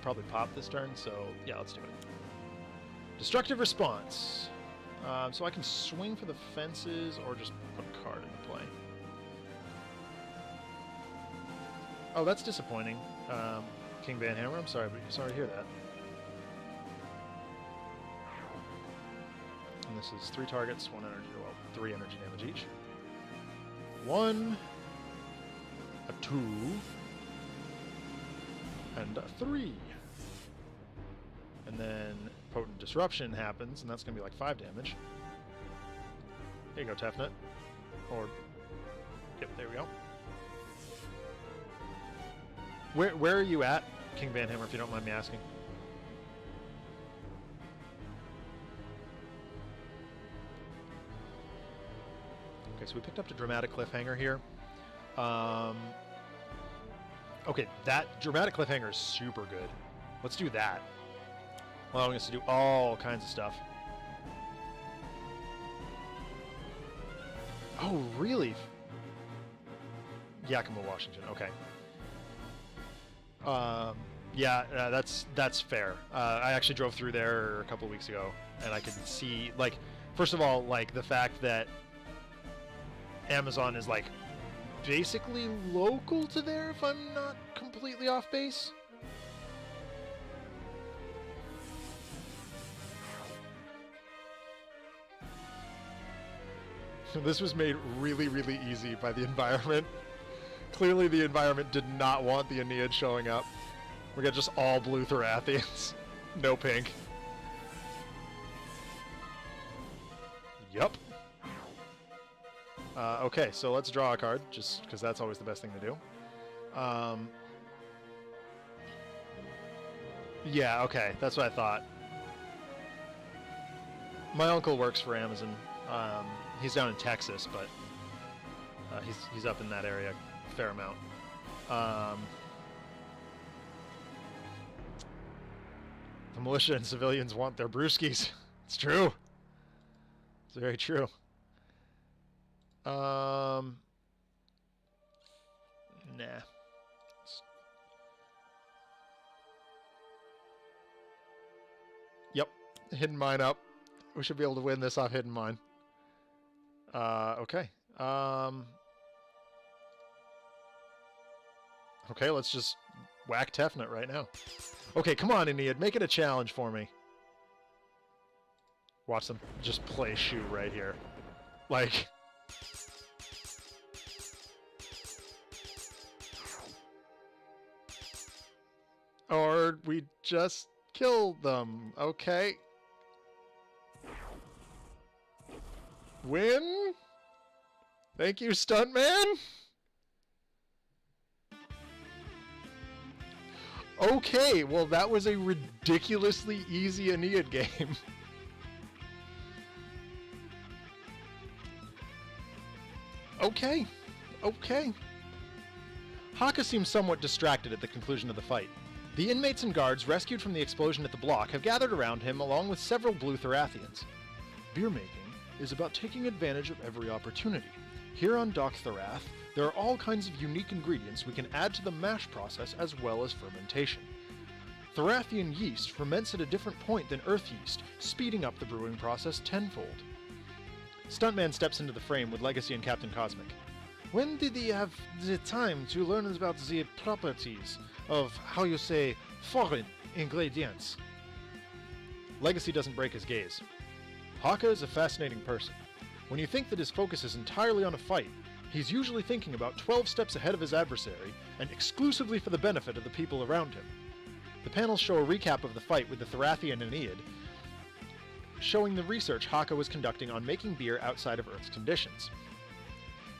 probably pop this turn, so yeah, let's do it. Destructive response. So I can swing for the fences or just put a card into play. Oh, that's disappointing. King Van Hammer, I'm sorry, but sorry to hear that. And this is 3 targets, 1 energy, well, 3 energy damage each. 1, a 2, and a 3. And then Potent Disruption happens, and that's going to be like 5 damage. Here you go, Tefnut. Or, yep, there we go. Where are you at, King Van Hammer, if you don't mind me asking? Okay, so we picked up a dramatic cliffhanger here. Okay, that dramatic cliffhanger is super good. Let's do that. Allowing us to do all kinds of stuff. Oh, really? Yakima, Washington. Okay. Yeah, that's fair. I actually drove through there a couple of weeks ago, and I could see, like, first of all, like, the fact that Amazon is, like, basically local to there, if I'm not completely off base. This was made really, really easy by the environment. Clearly the environment did not want the Ennead showing up. We got just all blue Thorathians. No pink. Yup. Okay, so let's draw a card, just because that's always the best thing to do. Yeah, okay, that's what I thought. My uncle works for Amazon. He's down in Texas, but he's up in that area a fair amount. The militia and civilians want their brewskis. It's true. It's very true. Nah. Yep. Hidden Mine up. We should be able to win this off Hidden Mine. Okay. Okay, let's just whack Tefnut right now. Okay, come on, Ennead. Make it a challenge for me. Watch them just play shoe right here. Like... Or we just kill them. Okay. Win? Thank you, Stuntman. Okay, well that was a ridiculously easy Ennead game. Okay. Okay. Haka seems somewhat distracted at the conclusion of the fight. The inmates and guards rescued from the explosion at the block have gathered around him along with several blue Thorathians. Beer making is about taking advantage of every opportunity. Here on Dock Thorath, there are all kinds of unique ingredients we can add to the mash process as well as fermentation. Thorathian yeast ferments at a different point than Earth yeast, speeding up the brewing process tenfold. Stuntman steps into the frame with Legacy and Captain Cosmic. When did he have the time to learn about the properties of, how you say, foreign ingredients? Legacy doesn't break his gaze. Haka is a fascinating person. When you think that his focus is entirely on a fight, he's usually thinking about 12 steps ahead of his adversary, and exclusively for the benefit of the people around him. The panels show a recap of the fight with the Thorathian Ennead, showing the research Haka was conducting on making beer outside of Earth's conditions.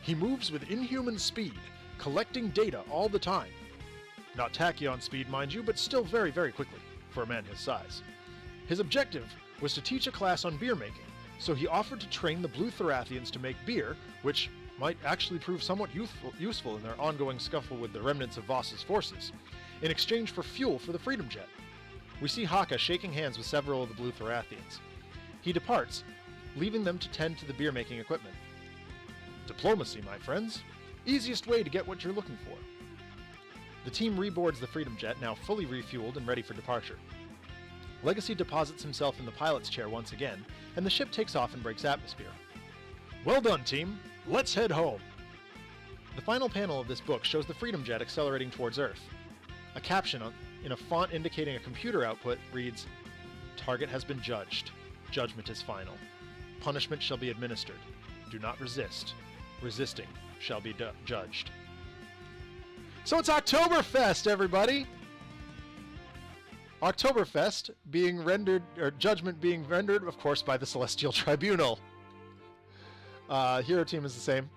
He moves with inhuman speed, collecting data all the time. Not tachyon speed, mind you, but still very, very quickly, for a man his size. His objective was to teach a class on beer making, so he offered to train the blue Thorathians to make beer, which might actually prove somewhat useful in their ongoing scuffle with the remnants of Voss's forces, in exchange for fuel for the Freedom Jet. We see Haka shaking hands with several of the blue Thorathians. He departs, leaving them to tend to the beer-making equipment. Diplomacy, my friends. Easiest way to get what you're looking for. The team reboards the Freedom Jet, now fully refueled and ready for departure. Legacy deposits himself in the pilot's chair once again, and the ship takes off and breaks atmosphere. Well done, team. Let's head home. The final panel of this book shows the Freedom Jet accelerating towards Earth. A caption in a font indicating a computer output reads, "Target has been judged. Judgment is final. Punishment shall be administered. Do not resist. Resisting shall be judged." So it's Oktoberfest, everybody! Oktoberfest being rendered, or judgment being rendered, of course, by the Celestial Tribunal. Hero team is the same.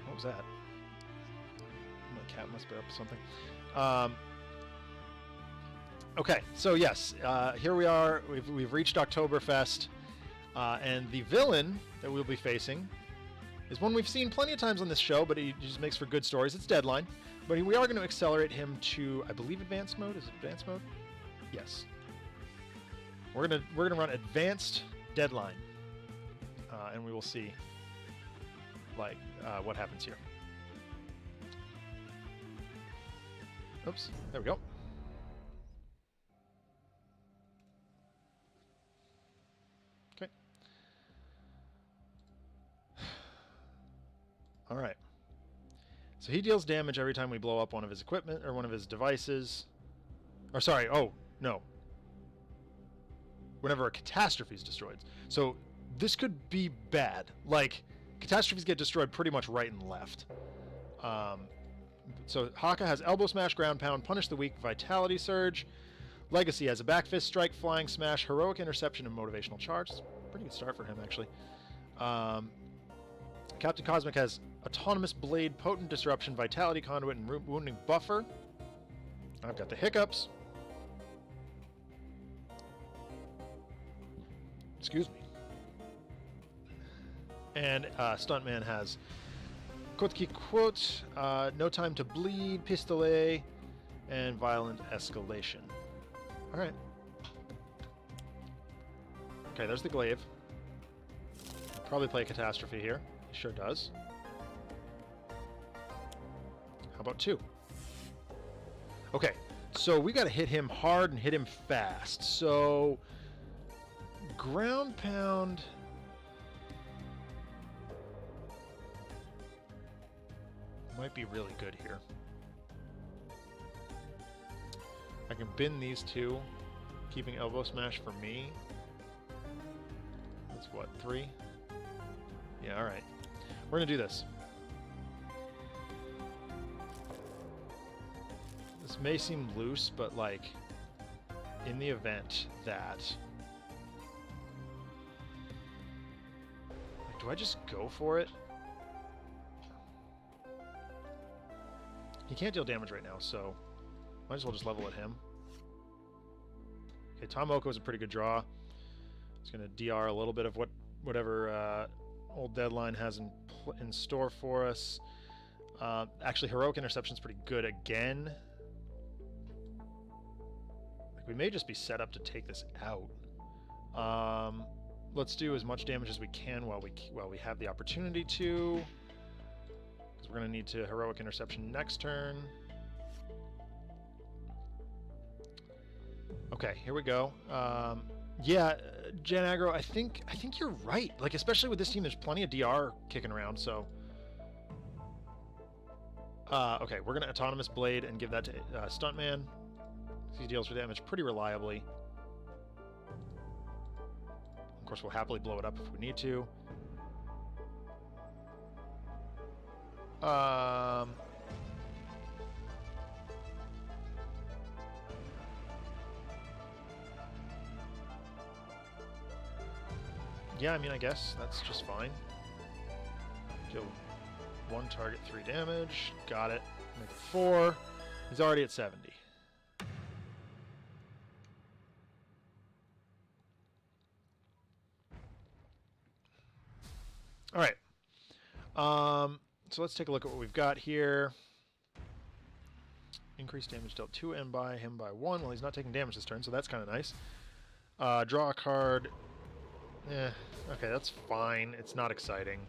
What was that? My cat must be up to something. Okay, so yes, here we are. We've reached Oktoberfest, and the villain that we'll be facing is one we've seen plenty of times on this show, but he just makes for good stories. It's Deadline, but we are going to accelerate him to, I believe, Advanced Mode. Is it Advanced Mode? Yes. We're gonna run Advanced Deadline, and we will see what happens here. Oops, there we go. Okay. All right. So he deals damage every time we blow up one of his equipment or one of his devices. Or sorry, oh, no. Whenever a catastrophe is destroyed. So this could be bad. Like, catastrophes get destroyed pretty much right and left. So Haka has Elbow Smash, Ground Pound, Punish the Weak, Vitality Surge. Legacy has a Back Fist, Strike, Flying Smash, Heroic Interception, and Motivational Charge. It's a pretty good start for him, actually. Captain Cosmic has Autonomous Blade, Potent Disruption, Vitality Conduit, and Wounding Buffer. I've got the hiccups. Excuse me. And Stuntman has Kotki Quote, No Time to Bleed, Pistolet, and Violent Escalation. Alright. Okay, there's the Glaive. Probably play Catastrophe here. He sure does. How about 2? Okay, so we gotta hit him hard and hit him fast. So Ground Pound might be really good here. I can bin these two, keeping Elbow Smash for me. That's what, 3? Yeah, alright. We're gonna do this. This may seem loose, but like, in the event that... Like, do I just go for it? He can't deal damage right now, so might as well just level at him. Okay, Tomoko is a pretty good draw. He's going to DR a little bit of whatever old Deadline has in store for us. Actually, Heroic Interception is pretty good again. Like, we may just be set up to take this out. Let's do as much damage as we can while we have the opportunity to. We're going to need to Heroic Interception next turn. Okay, here we go. Yeah, Gen Aggro, I think you're right. Like, especially with this team, there's plenty of DR kicking around, so... okay, we're going to Autonomous Blade and give that to Stuntman. He deals for damage pretty reliably. Of course, we'll happily blow it up if we need to. Yeah, I mean, I guess that's just fine. Kill one target, 3 damage. Got it. Make it 4. He's already at 70. All right. So let's take a look at what we've got here. Increased damage dealt to him by 1. Well, he's not taking damage this turn, so that's kind of nice. Draw a card. Okay, that's fine. It's not exciting.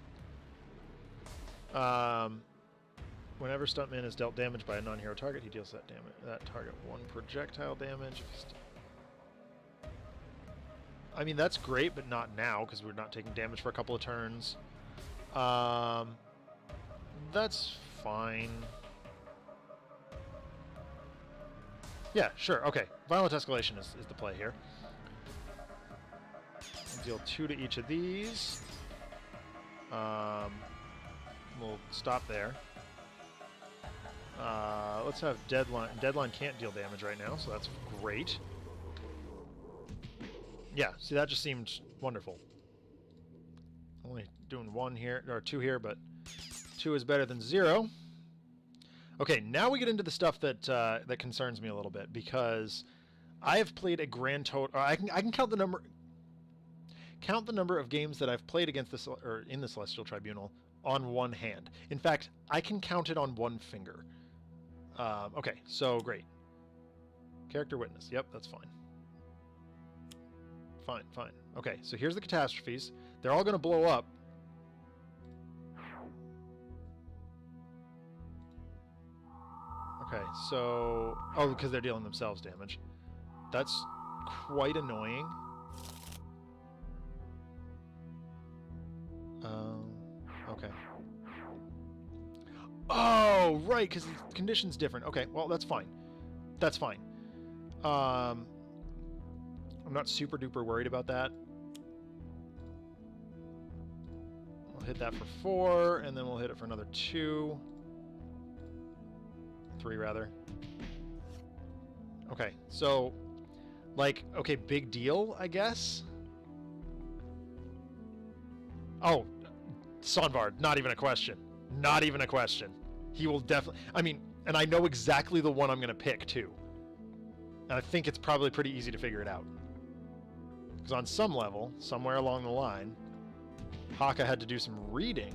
Whenever Stuntman is dealt damage by a non-hero target, he deals that target 1 projectile damage. I mean, that's great, but not now, because we're not taking damage for a couple of turns. That's fine. Yeah, sure, okay. Violent Escalation is the play here. Deal 2 to each of these. We'll stop there. Let's have Deadline. Deadline can't deal damage right now, so that's great. Yeah, see, that just seemed wonderful. Only doing 1 here, or 2 here, but 2 is better than 0. Okay, now we get into the stuff that that concerns me a little bit, because I have played a grand total. I can count the number of games that I've played against this or in the Celestial Tribunal on one hand. In fact, I can count it on one finger. Okay, so great. Character witness. Yep, that's fine. Fine. Okay, so here's the catastrophes. They're all going to blow up. Okay, so... Oh, because they're dealing themselves damage. That's quite annoying. Okay. Oh, right, because the condition's different. Okay, well, that's fine. That's fine. I'm not super duper worried about that. We'll hit that for 4, and then we'll hit it for another 2. 3, rather. Okay, so, like, okay, big deal, I guess? Oh, Sonvard, not even a question. Not even a question. He will definitely... I mean, and I know exactly the one I'm going to pick, too. And I think it's probably pretty easy to figure it out. Because on some level, somewhere along the line, Haka had to do some reading.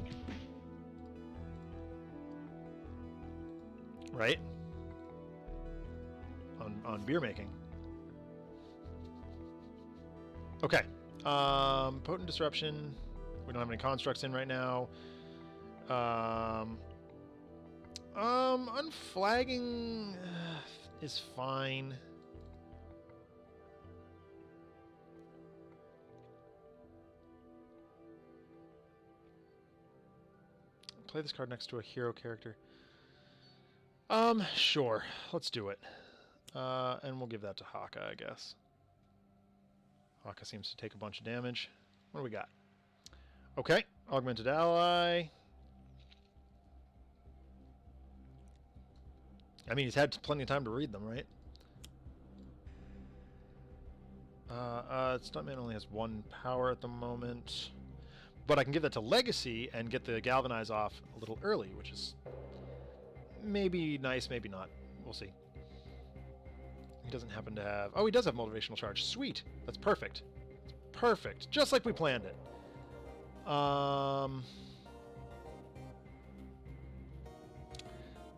Right? On beer making. Okay. Potent Disruption. We don't have any constructs in right now. Unflagging is fine. Play this card next to a hero character. Sure. Let's do it. And we'll give that to Haka, I guess. Haka seems to take a bunch of damage. What do we got? Okay. Augmented Ally. I mean, he's had plenty of time to read them, right? Stuntman only has 1 power at the moment. But I can give that to Legacy and get the Galvanize off a little early, which is maybe nice, maybe not. We'll see. He doesn't happen to have... Oh, he does have Motivational Charge. Sweet. That's perfect. Perfect. Just like we planned it.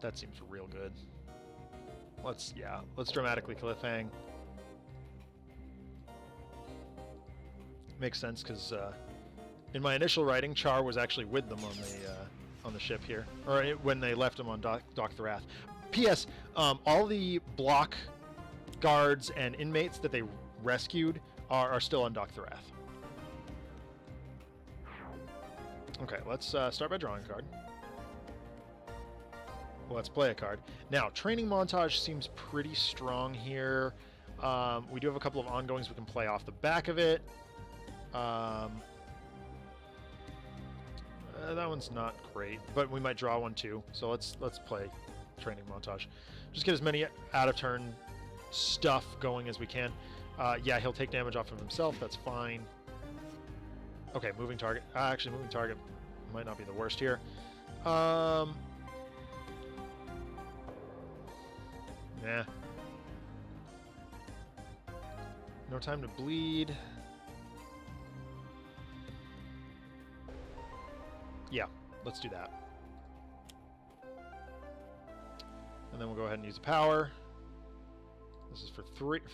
That seems real good. Let's dramatically cliffhang. Makes sense, because in my initial writing, Char was actually with them on the ship here, or when they left him on Dock Thorath. P.S. All the block guards and inmates that they rescued are still on Dock Thorath. Okay, let's start by drawing a card. Let's play a card. Now, Training Montage seems pretty strong here. We do have a couple of ongoings we can play off the back of it. That one's not great, but we might draw one too. So let's play Training Montage. Just get as many out-of-turn stuff going as we can. Yeah, he'll take damage off of himself. That's fine. Okay, moving target. Actually, moving target might not be the worst here. Nah. No time to bleed. Yeah, let's do that. And then we'll go ahead and use the power. This is for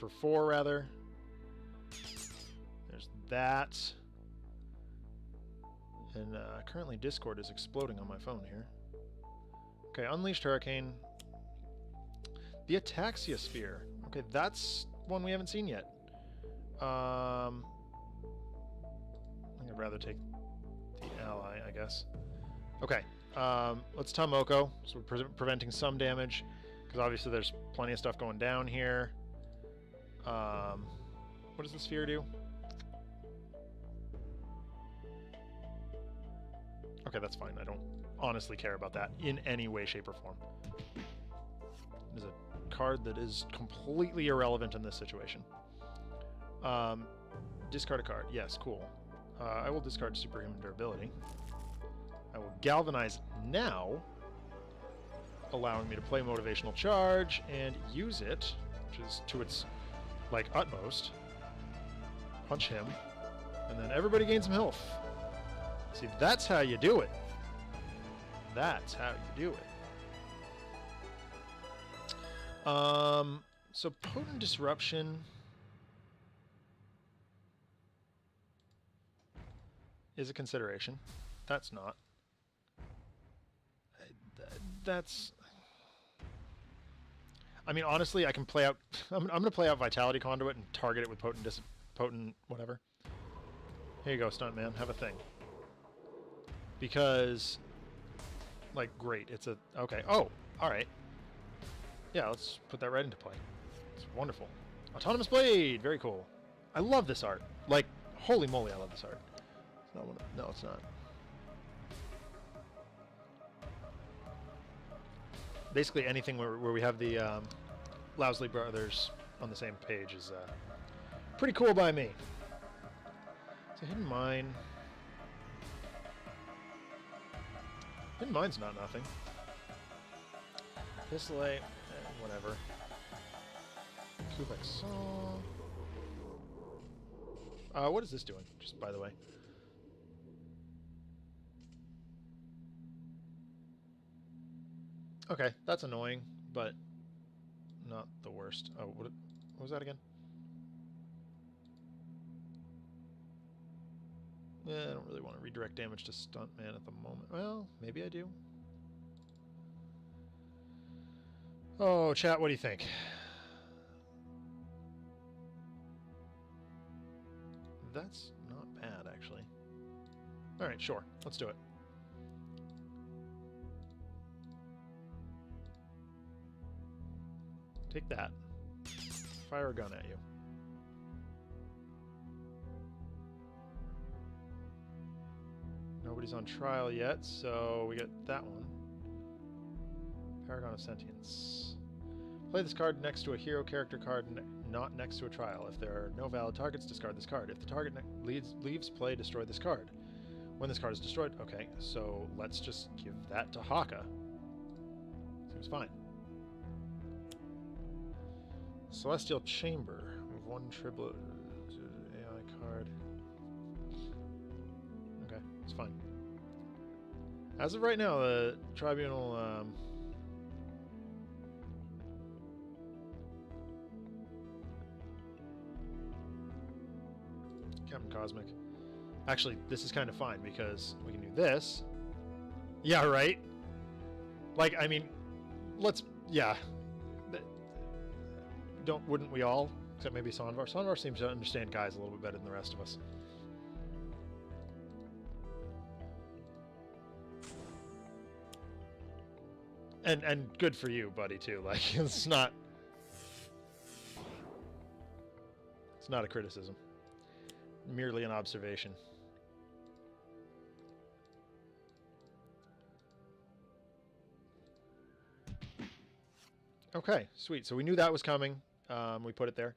4 rather. There's that. And currently Discord is exploding on my phone here. Okay, Unleashed Hurricane. The Ataxia Sphere. Okay, that's one we haven't seen yet. I'd rather take the ally, I guess. Okay, let's Tomoko, so we're preventing some damage, because obviously there's plenty of stuff going down here. What does the sphere do? Okay, that's fine. I don't honestly care about that in any way, shape, or form. It is a card that is completely irrelevant in this situation. Discard a card. Yes, cool. I will discard Superhuman Durability. I will Galvanize now, allowing me to play Motivational Charge and use it, which is to its, like, utmost. Punch him, and then everybody gains some health. See, that's how you do it. That's how you do it. So Potent Disruption is a consideration. That's not. That's... I mean, honestly, I can play out... I'm going to play out Vitality Conduit and target it with Potent whatever. Here you go, Stuntman. Have a thing. Because... Like, great. It's a... Okay. Oh! Alright. Yeah, let's put that right into play. It's wonderful. Autonomous Blade! Very cool. I love this art. Like, holy moly, I love this art. It's not one of... No, it's not. Basically anything where we have the Lousley brothers on the same page is pretty cool by me. So Hidden Mine... Hidden Mine's not nothing. Pistolate, whatever. Kubek Saw. What is this doing, just by the way? Okay, that's annoying, but not the worst. Oh, what was that again? Yeah, I don't really want to redirect damage to Stuntman at the moment. Well, maybe I do. Oh, chat, what do you think? That's not bad, actually. Alright, sure. Let's do it. Take that. Fire a gun at you. Nobody's on trial yet, so we get that one. Paragon of Sentience. Play this card next to a hero character card, not next to a trial. If there are no valid targets, discard this card. If the target leaves play, destroy this card. When this card is destroyed... Okay, so let's just give that to Haka. Seems fine. Celestial Chamber. Move one triplet AI card. Okay, it's fine. As of right now, the Tribunal... Captain Cosmic. Actually, this is kind of fine because we can do this. Yeah, right? Like, I mean, let's... Yeah. Wouldn't we all? Except maybe Sonvar. Sonvar seems to understand guys a little bit better than the rest of us. And good for you, buddy, too. Like, it's not a criticism. Merely an observation. Okay, sweet. So we knew that was coming. We put it there.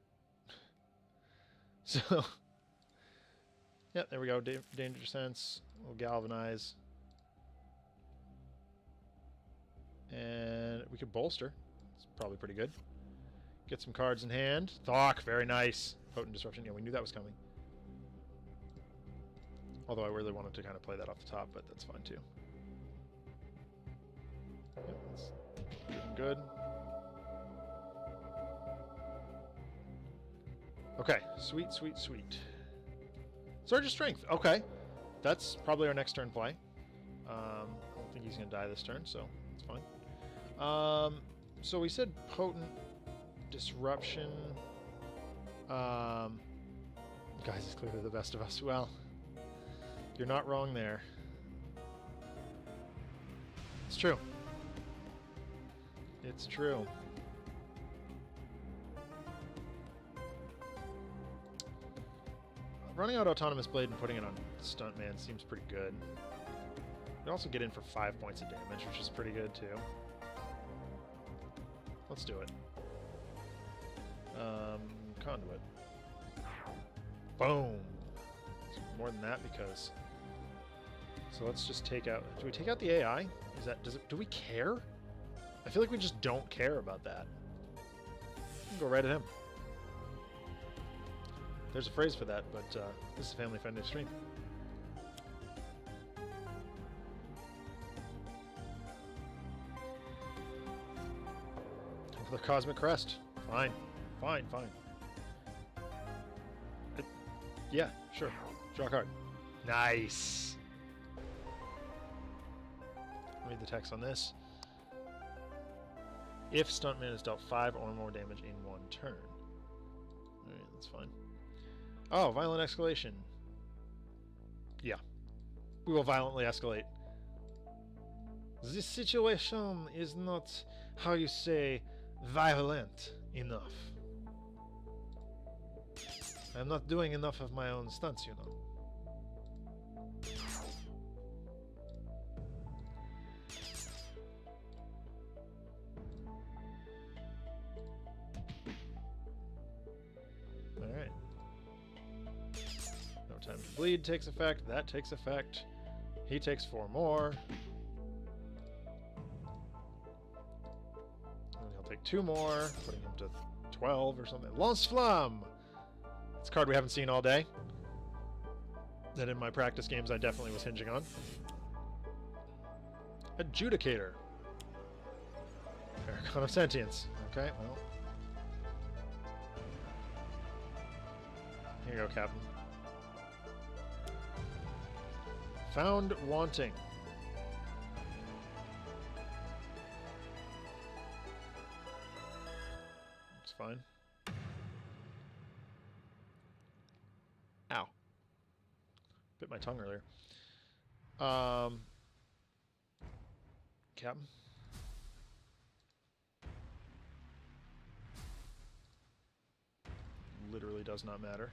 So, yeah, there we go. Danger sense. We'll galvanize. And we could bolster. It's probably pretty good. Get some cards in hand. Thok, very nice. Potent Disruption. Yeah, we knew that was coming. Although I really wanted to kind of play that off the top, but that's fine too. Yeah, that's good. Okay, sweet, sweet, sweet. Surge of Strength. Okay, that's probably our next turn play. I don't think he's going to die this turn, so it's fine. So we said Potent Disruption. Guys is clearly the best of us. Well, You're not wrong there. It's true. It's true. Running out Autonomous Blade and putting it on Stuntman seems pretty good. You also get in for 5 points of damage, which is pretty good too. Let's do it. Conduit. Boom! It's more than that because... So let's just take out... Do we take out the AI? Do we care? I feel like we just don't care about that. We can go right at him. There's a phrase for that, but this is a family-friendly stream. The Cosmic Crest. Fine. Fine, fine. Yeah, sure. Draw a card. Nice! Read the text on this. If Stuntman is dealt 5 or more damage in one turn. Alright, that's fine. Oh, violent escalation. Yeah. We will violently escalate. This situation is not, how you say, violent enough. I'm not doing enough of my own stunts, you know. Alright. No time to bleed takes effect. That takes effect. He takes 4 more. And he'll take 2 more, putting him to 12 or something. Lance Flamme! It's a card we haven't seen all day. That in my practice games I definitely was hinging on. Adjudicator. Paragon of Sentience. Okay, well. Here you go, Captain. Found wanting. It's fine. Ow. Bit my tongue earlier. Captain. Literally does not matter.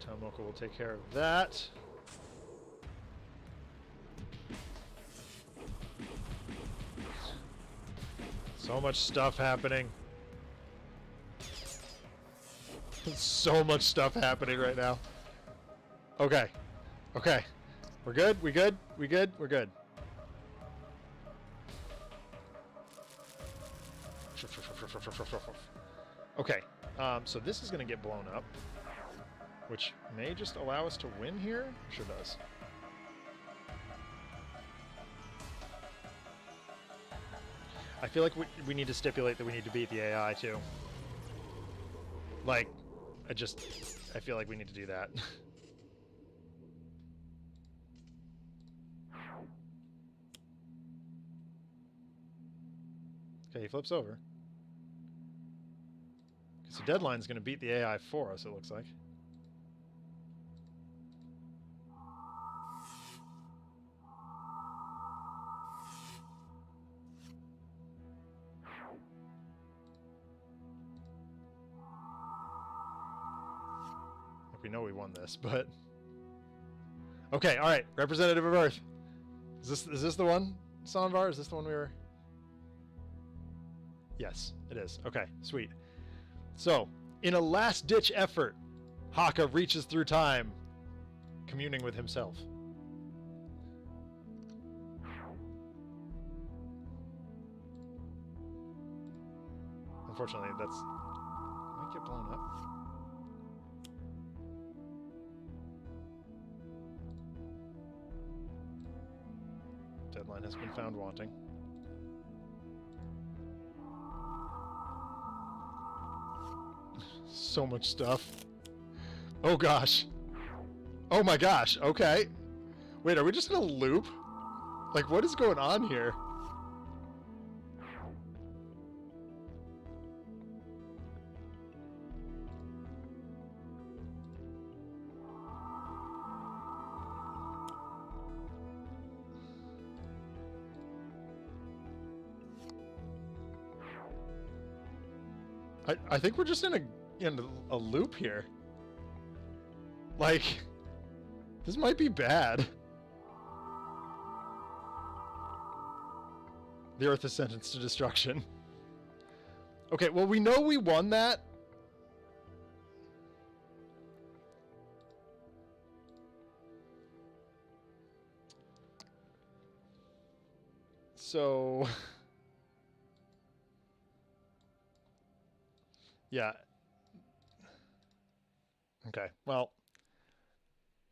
Tomoka will take care of that. So much stuff happening. So much stuff happening right now. Okay. Okay. We're good? We good? We good? We're good. Okay. So this is going to get blown up, which may just allow us to win here. Sure does. I feel like we need to stipulate that we need to beat the AI too. Like, I feel like we need to do that. Okay, he flips over. Because the deadline's going to beat the AI for us, it looks like. We know we won this, but... Okay, alright. Representative of Earth. Is this the one, Sonvar? Is this the one we were... Yes, it is. Okay, sweet. So, in a last-ditch effort, Haka reaches through time, communing with himself. Unfortunately, that's... Might get blown up. Deadline has been found wanting. So much stuff. Oh gosh. Oh my gosh, okay. Wait, are we just in a loop? Like, what is going on here? I think we're just in a loop here. Like, this might be bad. The Earth is sentenced to destruction. Okay, well, we know we won that. So... yeah. Okay, well...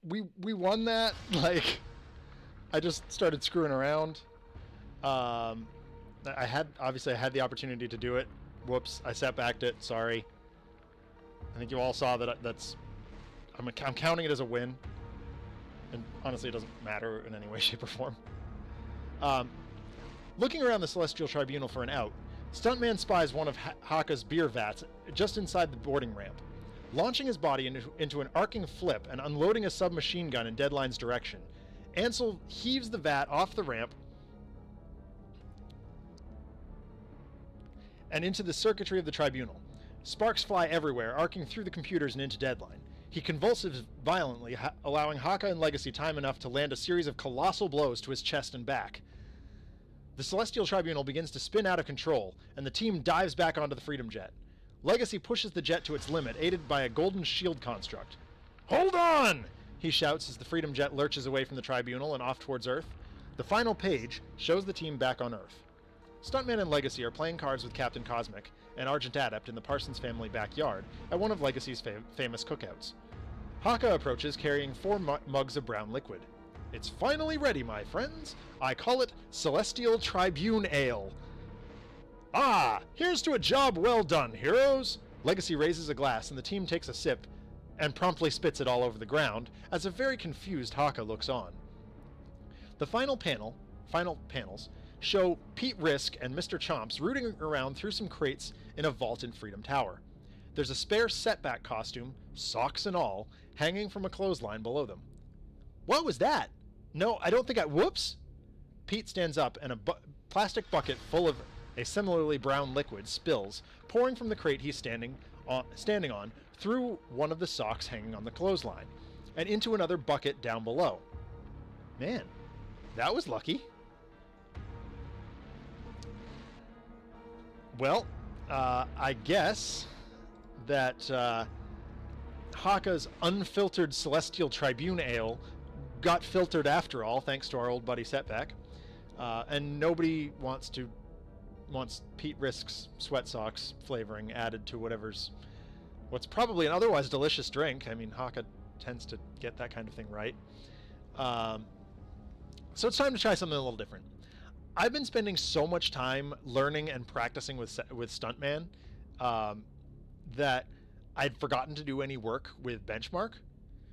We won that. Like, I just started screwing around. Obviously I had the opportunity to do it. Whoops, I setbacked it. Sorry. I think you all saw that. I'm counting it as a win, and honestly, it doesn't matter in any way, shape, or form. Looking around the Celestial Tribunal for an out, Stuntman spies one of Haka's beer vats just inside the boarding ramp. Launching his body into an arcing flip and unloading a submachine gun in Deadline's direction, Ansel heaves the vat off the ramp and into the circuitry of the Tribunal. Sparks fly everywhere, arcing through the computers and into Deadline. He convulses violently, allowing Haka and Legacy time enough to land a series of colossal blows to his chest and back. The Celestial Tribunal begins to spin out of control, and the team dives back onto the Freedom Jet. Legacy pushes the jet to its limit, aided by a golden shield construct. "Hold on!" he shouts as the Freedom Jet lurches away from the Tribunal and off towards Earth. The final page shows the team back on Earth. Stuntman and Legacy are playing cards with Captain Cosmic, an Argent Adept, in the Parsons family backyard at one of Legacy's famous cookouts. Haka approaches carrying 4 mugs of brown liquid. "It's finally ready, my friends. I call it Celestial Tribune Ale." "Ah, here's to a job well done, heroes!" Legacy raises a glass and the team takes a sip and promptly spits it all over the ground as a very confused Haka looks on. The final panels show Pete Risk and Mr. Chomps rooting around through some crates in a vault in Freedom Tower. There's a spare Setback costume, socks and all, hanging from a clothesline below them. "What was that? No, I don't think Whoops!" Pete stands up and a plastic bucket full of a similarly brown liquid spills, pouring from the crate he's standing on through one of the socks hanging on the clothesline, and into another bucket down below. Man, that was lucky. Well, I guess that Haka's unfiltered Celestial Tribune Ale got filtered after all, thanks to our old buddy Setback. And nobody wants Pete Risk's sweat socks flavoring added to what's probably an otherwise delicious drink. I mean, Haka tends to get that kind of thing right. So it's time to try something a little different. I've been spending so much time learning and practicing with Stuntman that I'd forgotten to do any work with Benchmark.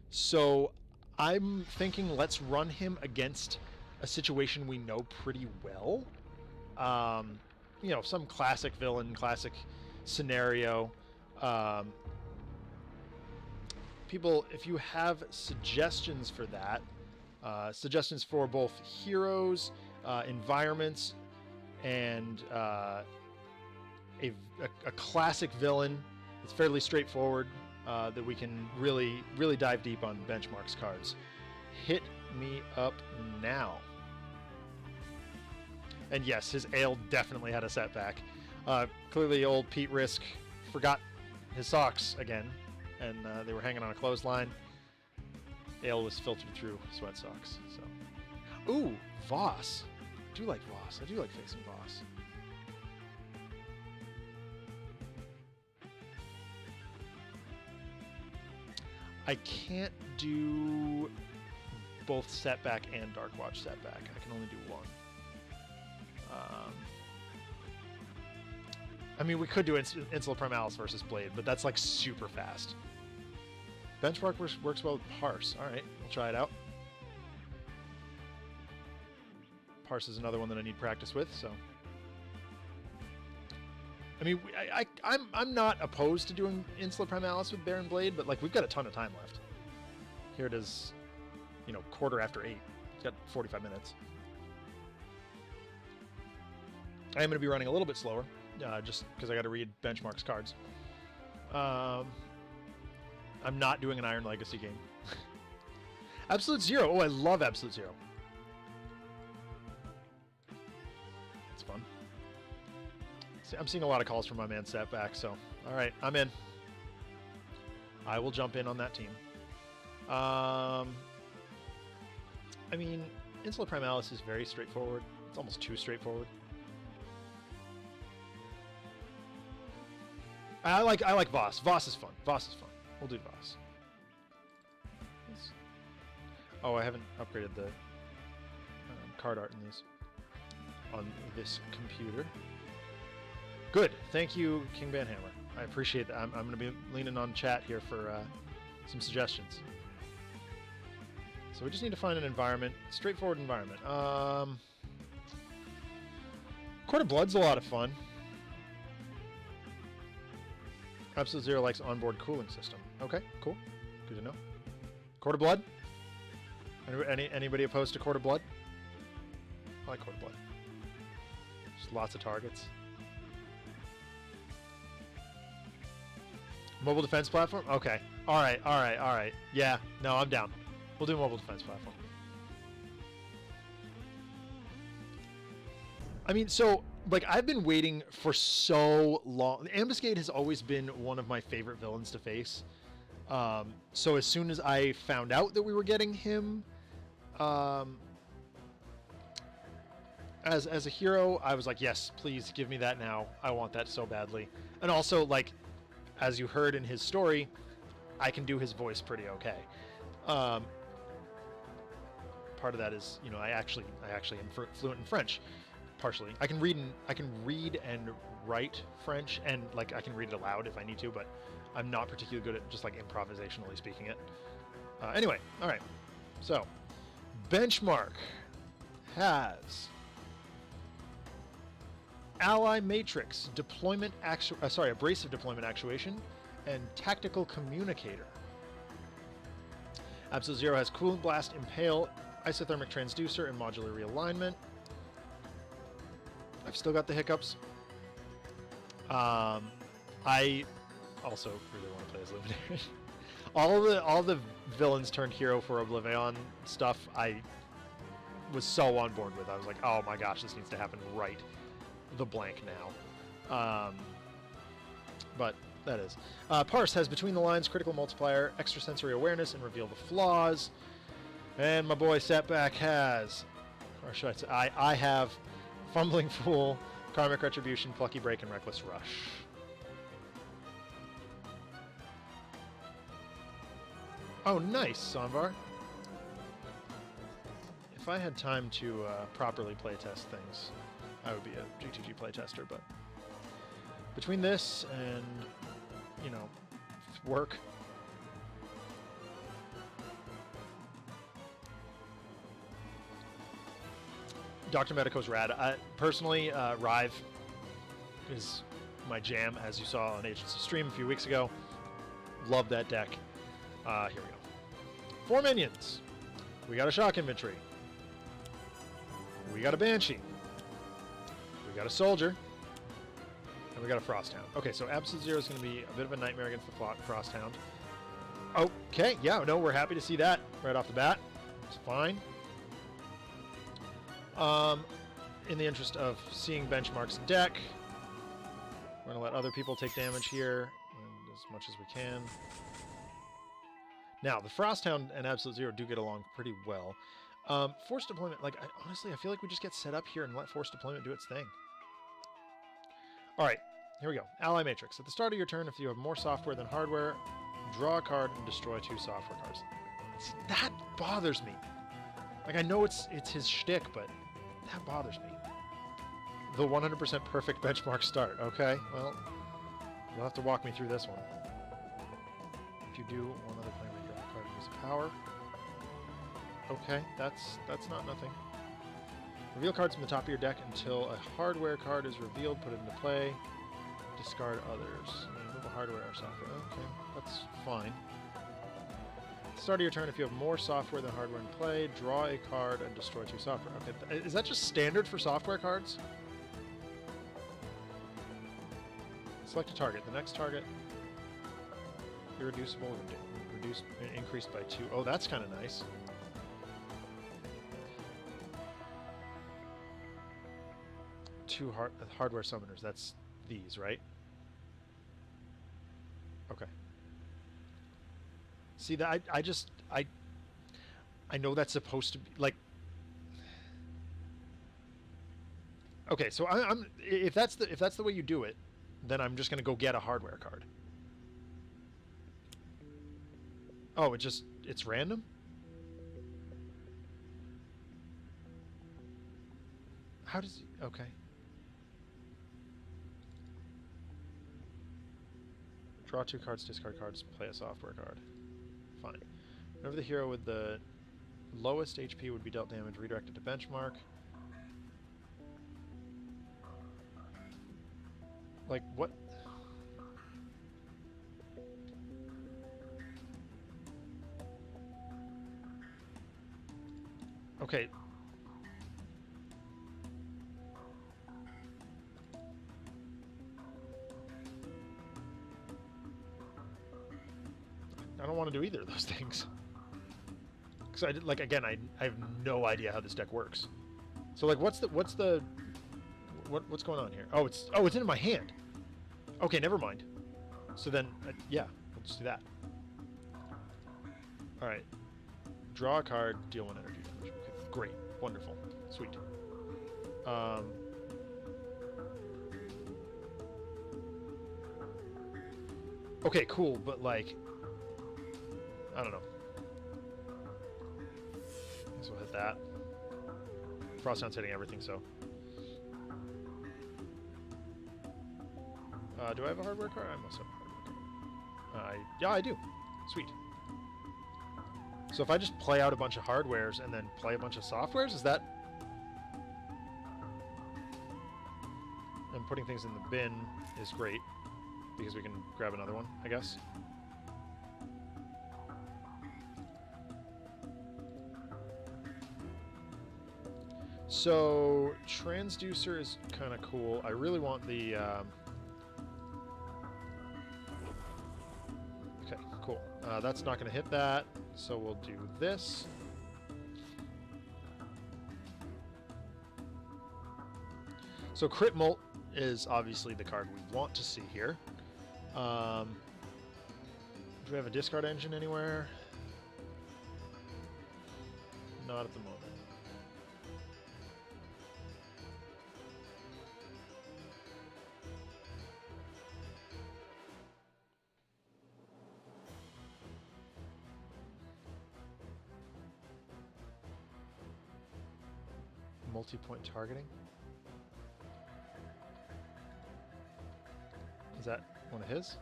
So I'm thinking let's run him against a situation we know pretty well. You know, some classic villain, classic scenario. People, if you have suggestions for that, suggestions for both heroes, environments, and a classic villain, it's fairly straightforward, that we can really dive deep on Benchmark's cards. Hit me up now. And yes, his ale definitely had a setback. Clearly old Pete Risk forgot his socks again, and they were hanging on a clothesline. Ale was filtered through sweat socks. So, ooh, Voss. I do like Voss. I do like facing Voss. I can't do both Setback and Dark Watch Setback. I can only do one. I mean, we could do Insula Primalis versus Blade, but that's like super fast. Benchmark works well with Parse. All right, we'll try it out. Parse is another one that I need practice with, so. I mean, I'm not opposed to doing Insula Primalis with Baron Blade, but like we've got a ton of time left. Here it is, you know, 8:15. It's got 45 minutes. I am going to be running a little bit slower just because I got to read Benchmark's cards. I'm not doing an Iron Legacy game. Absolute Zero. Oh, I love Absolute Zero. It's fun. See, I'm seeing a lot of calls from my man Setback, so all right, I'm in. I will jump in on that team. I mean, Insular Primalis is very straightforward. It's almost too straightforward. I like Voss. Voss is fun. Voss is fun. We'll do Voss. Oh, I haven't upgraded the card art in this on this computer. Good. Thank you, King Banhammer. I appreciate that. I'm going to be leaning on chat here for some suggestions. So we just need to find an environment, straightforward environment. Court of Blood's a lot of fun. Absolute Zero likes onboard cooling system. Okay, cool. Good to know. Court of Blood? Anybody opposed to Court of Blood? I like Court of Blood. Just lots of targets. Mobile defense platform? Okay. Alright. Yeah, no, I'm down. We'll do mobile defense platform. I mean, so, like, I've been waiting for so long. Ambuscade has always been one of my favorite villains to face. So as soon as I found out that we were getting him as a hero, I was like, yes, please give me that now. I want that so badly. And also, like, as you heard in his story, I can do his voice pretty okay. Part of that is, you know, I actually am fluent in French, partially. I can read and write French, and like I can read it aloud if I need to, but I'm not particularly good at just like improvisationally speaking it. Anyway, all right. So, Benchmark has Ally Matrix, Abrasive Deployment Actuation, and Tactical Communicator. Absolute Zero has Coolant Blast, Impale, Isothermic Transducer, and Modular Realignment. I've still got the hiccups. I also really want to play as Luminary. all the villains turned hero for Oblivion stuff, I was so on board with. I was like, oh my gosh, this needs to happen right the blank now. But that is. Parse has Between the Lines, Critical Multiplier, Extrasensory Awareness, and Reveal the Flaws. And my boy Setback has, or should I say, I have Fumbling Fool, Karmic Retribution, Plucky Break, and Reckless Rush. Oh, nice, Sonvar. If I had time to properly playtest things, I would be a GTG playtester, but between this and, you know, work. Dr. Medico's rad. Personally, Rive is my jam, as you saw on Agents of Stream a few weeks ago. Love that deck. Here we go. 4 minions. We got a Shock Infantry. We got a Banshee. We got a Soldier. And we got a Frosthound. Okay, so Absolute Zero is going to be a bit of a nightmare against the Frosthound. Okay, yeah, no, we're happy to see that right off the bat. It's fine. In the interest of seeing Benchmark's deck, we're going to let other people take damage here as much as we can. Now, the Frosthound and Absolute Zero do get along pretty well. Force Deployment, like, honestly, I feel like we just get set up here and let Force Deployment do its thing. Alright, here we go. Ally Matrix. At the start of your turn, if you have more software than hardware, draw a card and destroy 2 software cards. That bothers me. Like, I know it's his shtick, but that bothers me. The 100% perfect Benchmark start. Okay, well, you'll have to walk me through this one. If you do, one other player may draw a card and use power. Okay, that's not nothing. Reveal cards from the top of your deck until a hardware card is revealed. Put it into play. Discard others. Remove a hardware or software. Okay, that's fine. At the start of your turn, if you have more software than hardware in play, draw a card and destroy 2 software. Okay, is that just standard for software cards? Select a target. The next target, irreducible, reduced, increased by 2. Oh, that's kind of nice. Two hardware summoners. That's these, right? Okay. See that I know that's supposed to be like. Okay, so I'm if that's the way you do it, then I'm just gonna go get a hardware card. Oh, it's random? How does he, okay. Draw 2 cards, discard cards, play a software card. Fine. Whenever the hero with the lowest HP would be dealt damage, redirected to benchmark. Like, what? Okay. I don't want to do either of those things. Because I did, like, again, I have no idea how this deck works. So like, what's going on here? Oh, it's in my hand. Okay, never mind. So then, yeah, we'll just do that. All right. Draw a card, deal 1 energy damage. Okay, great, wonderful, sweet. Okay, cool, but like, I don't know. I guess we'll hit that. Frosthound's hitting everything, so. Do I have a hardware card? I must have a hardware card. Yeah, I do. Sweet. So if I just play out a bunch of hardwares and then play a bunch of softwares, is that... And putting things in the bin is great, because we can grab another one, I guess. So, Transducer is kind of cool. I really want the... Okay, cool. That's not going to hit that, so we'll do this. So Crit Molt is obviously the card we want to see here. Do we have a discard engine anywhere? Not at the moment. Multi-point targeting? Is that one of his?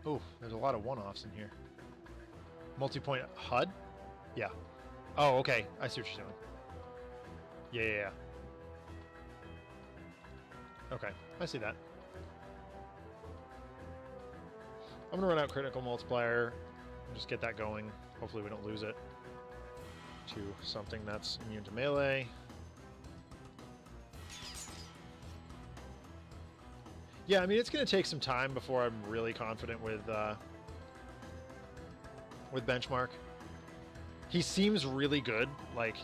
Oh, there's a lot of one-offs in here. Multi-point HUD? Yeah. Oh, okay. I see what you're doing. Yeah. Okay, I see that. I'm gonna run out Critical Multiplier and just get that going. Hopefully we don't lose it to something that's immune to melee. Yeah, I mean, it's going to take some time before I'm really confident with Benchmark. He seems really good, like...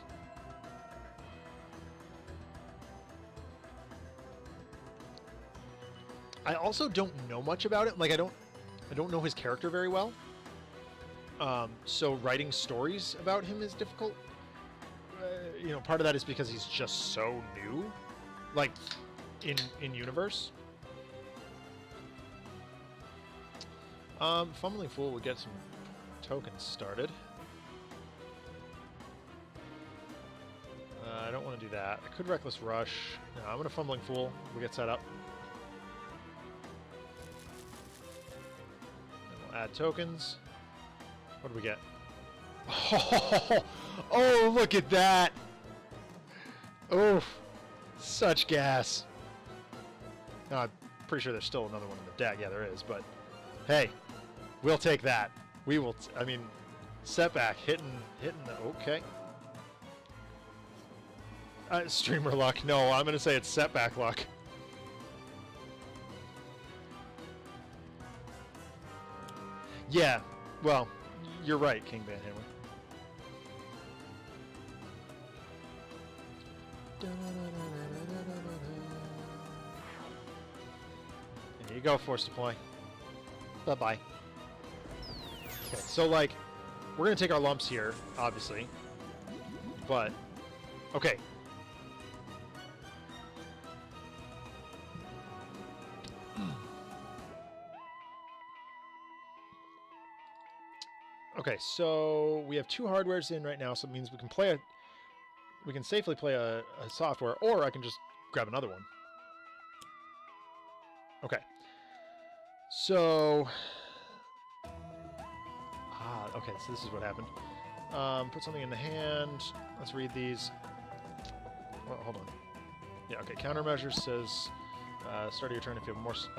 I also don't know much about it. Like, I don't know his character very well. So writing stories about him is difficult. You know, part of that is because he's just so new, like in universe. Fumbling Fool would get some tokens started. I don't want to do that. I could Reckless Rush. No, I'm gonna Fumbling Fool. We'll get set up. And we'll add tokens. What do we get? Oh, look at that! Oh, such gas. No, I'm pretty sure there's still another one in the deck. Yeah, there is, but hey, we'll take that. We will, I mean, Setback, hitting the, okay. Streamer luck. No, I'm going to say it's Setback luck. Yeah, well, you're right, King Banhammer. There you go, force deploy. Bye-bye. Okay, so, like, we're going to take our lumps here, obviously. But, okay. Okay, so we have 2 hardwares in right now, so it means we can safely play a software, or I can just grab another one. Okay. So, okay, so this is what happened. Put something in the hand. Let's read these. Well, hold on. Yeah, okay. Countermeasure says, start of your turn if you have more... destroy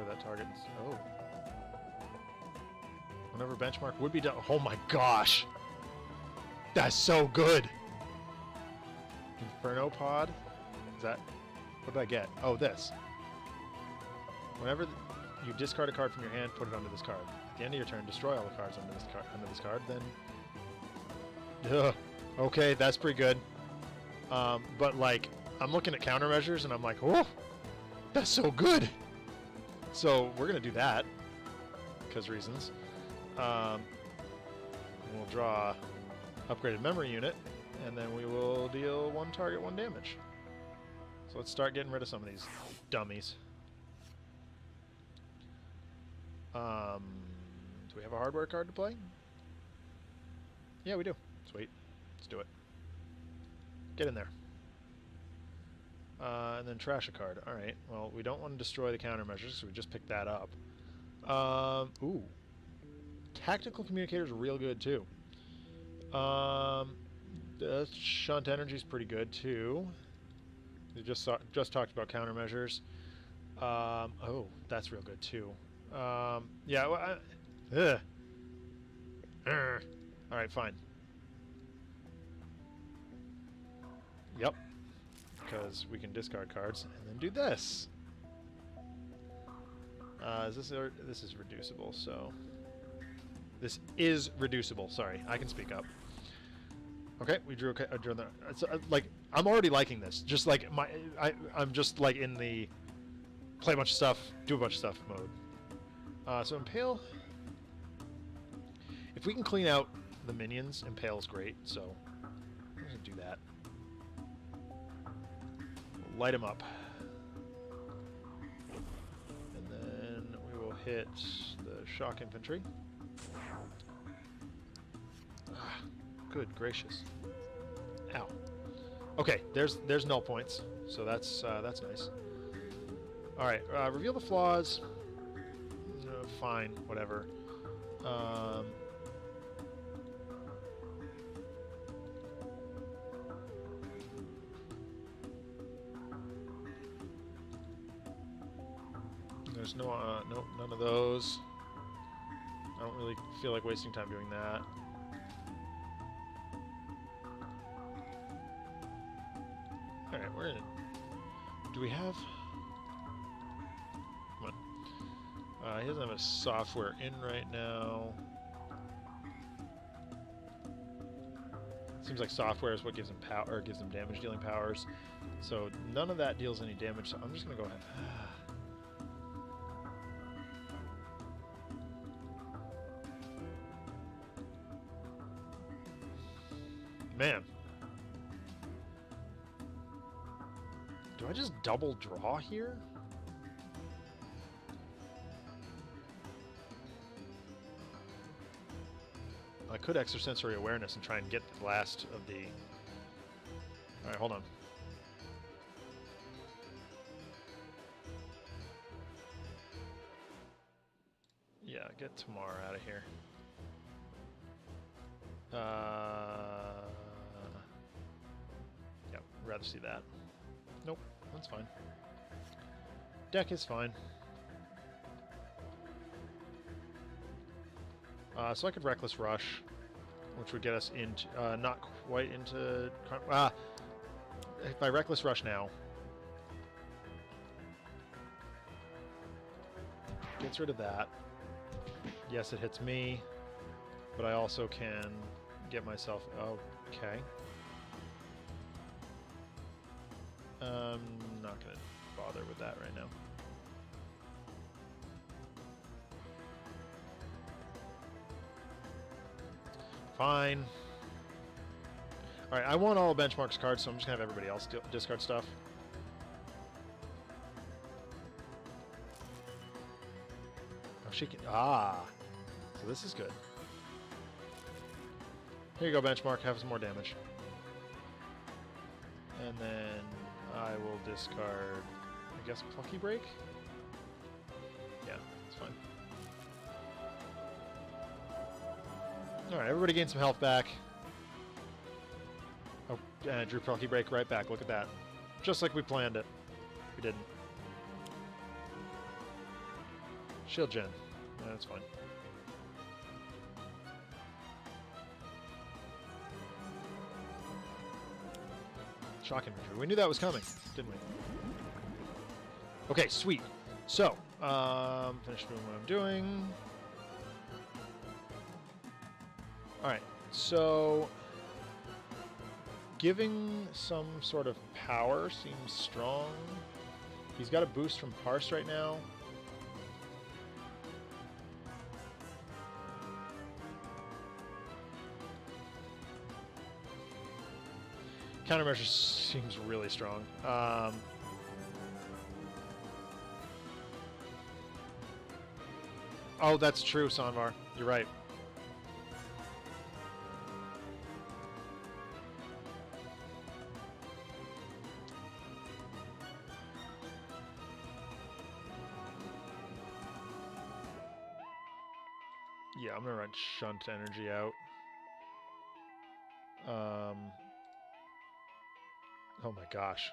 that target. Oh. Whenever benchmark would be done... Oh my gosh! That's so good! Inferno Pod? Is that... What did I get? Oh, this. Whenever you discard a card from your hand, put it onto this card. At the end of your turn, destroy all the cards under this card, then... Ugh. Okay, that's pretty good. But, like, I'm looking at countermeasures, and I'm like, oh! That's so good! So, we're going to do that. Because reasons. We'll draw upgraded memory unit, and then we will deal 1 target, 1 damage. So let's start getting rid of some of these dummies. Do we have a hardware card to play? Yeah, we do. Sweet. Let's do it. Get in there. And then trash a card. Alright, well, we don't want to destroy the countermeasures, so we just picked that up. Ooh. Tactical Communicator's real good, too. The Shunt Energy's pretty good, too. We just talked about countermeasures. Oh, that's real good, too. Yeah, well, alright, fine. Yep. Because we can discard cards and then do this. This is reducible, so... This is reducible, sorry. I can speak up. Okay, we drew the... like, I'm already liking this. Just like, I'm just like in the play a bunch of stuff, do a bunch of stuff mode. So Impale... If we can clean out the minions, Impale's great, so I'm going to do that. Light them up. And then we will hit the Shock Infantry. Good gracious. Ow. Okay, there's null points, so that's nice. Alright, reveal the flaws. Fine, whatever. There's nope, none of those. I don't really feel like wasting time doing that. Alright, we're in. Do we have... Come on. He doesn't have a software in right now. Seems like software is what gives him power, or gives him damage dealing powers. So none of that deals any damage, so I'm just gonna go ahead. Man. Do I just double draw here? I could extrasensory awareness and try and get the last of the... Alright, hold on. Yeah, get Tamar out of here. Yeah, I'd rather see that. Nope, that's fine. Deck is fine. So I could Reckless Rush, which would get us into, not quite into... if I Reckless Rush now, gets rid of that. Yes, it hits me, but I also can get myself... Okay. Not going to bother with that right now. Fine. Alright, I want all benchmarks cards, so I'm just going to have everybody else discard stuff. Oh, she can... Ah! So this is good. Here you go, benchmark. Have some more damage. And then I will discard, I guess, Plucky Break? Yeah, it's fine. Alright, everybody gain some health back. Oh, and I drew Plucky Break right back. Look at that. Just like we planned it. We didn't. Shield Gen. That's fine. Shock Infantry. We knew that was coming, didn't we? Okay, sweet. So, finish doing what I'm doing. Alright, so giving some sort of power seems strong. He's got a boost from Parse right now. Countermeasure seems really strong. Oh, that's true, Sanvar. You're right. Yeah, I'm gonna run Shunt Energy out. Oh my gosh.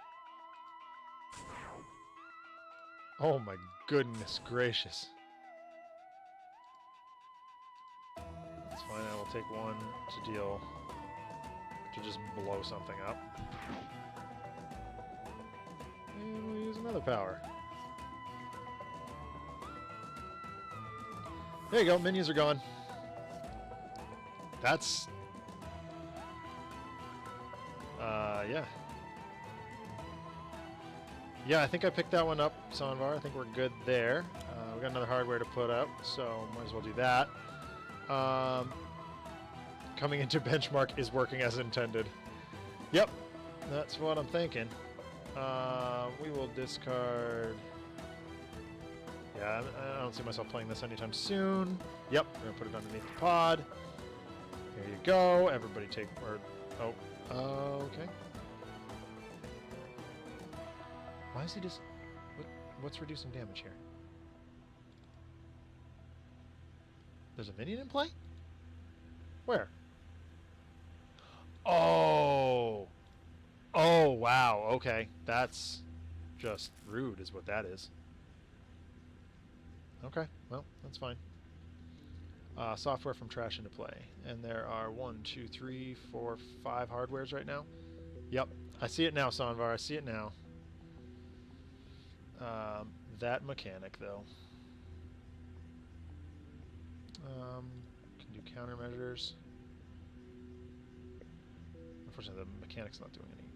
Oh my goodness gracious. That's fine, I will take one to deal, to just blow something up. And we'll use another power. There you go, minions are gone. That's... yeah. Yeah, I think I picked that one up, Sanvar. I think we're good there. We got another hardware to put up, so might as well do that. Coming into benchmark is working as intended. Yep, that's what I'm thinking. We will discard... Yeah, I don't see myself playing this anytime soon. Yep, we're going to put it underneath the pod. There you go. Everybody take... Oh, okay. Why is he just... What's reducing damage here? There's a minion in play? Where? Oh! Oh, wow. Okay. That's just rude is what that is. Okay. Well, that's fine. Software from trash into play. And there are 1, 2, 3, 4, 5 hardwares right now. Yep. I see it now, Sanvar. I see it now. That mechanic, though. Can do countermeasures. Unfortunately, the mechanic's not doing any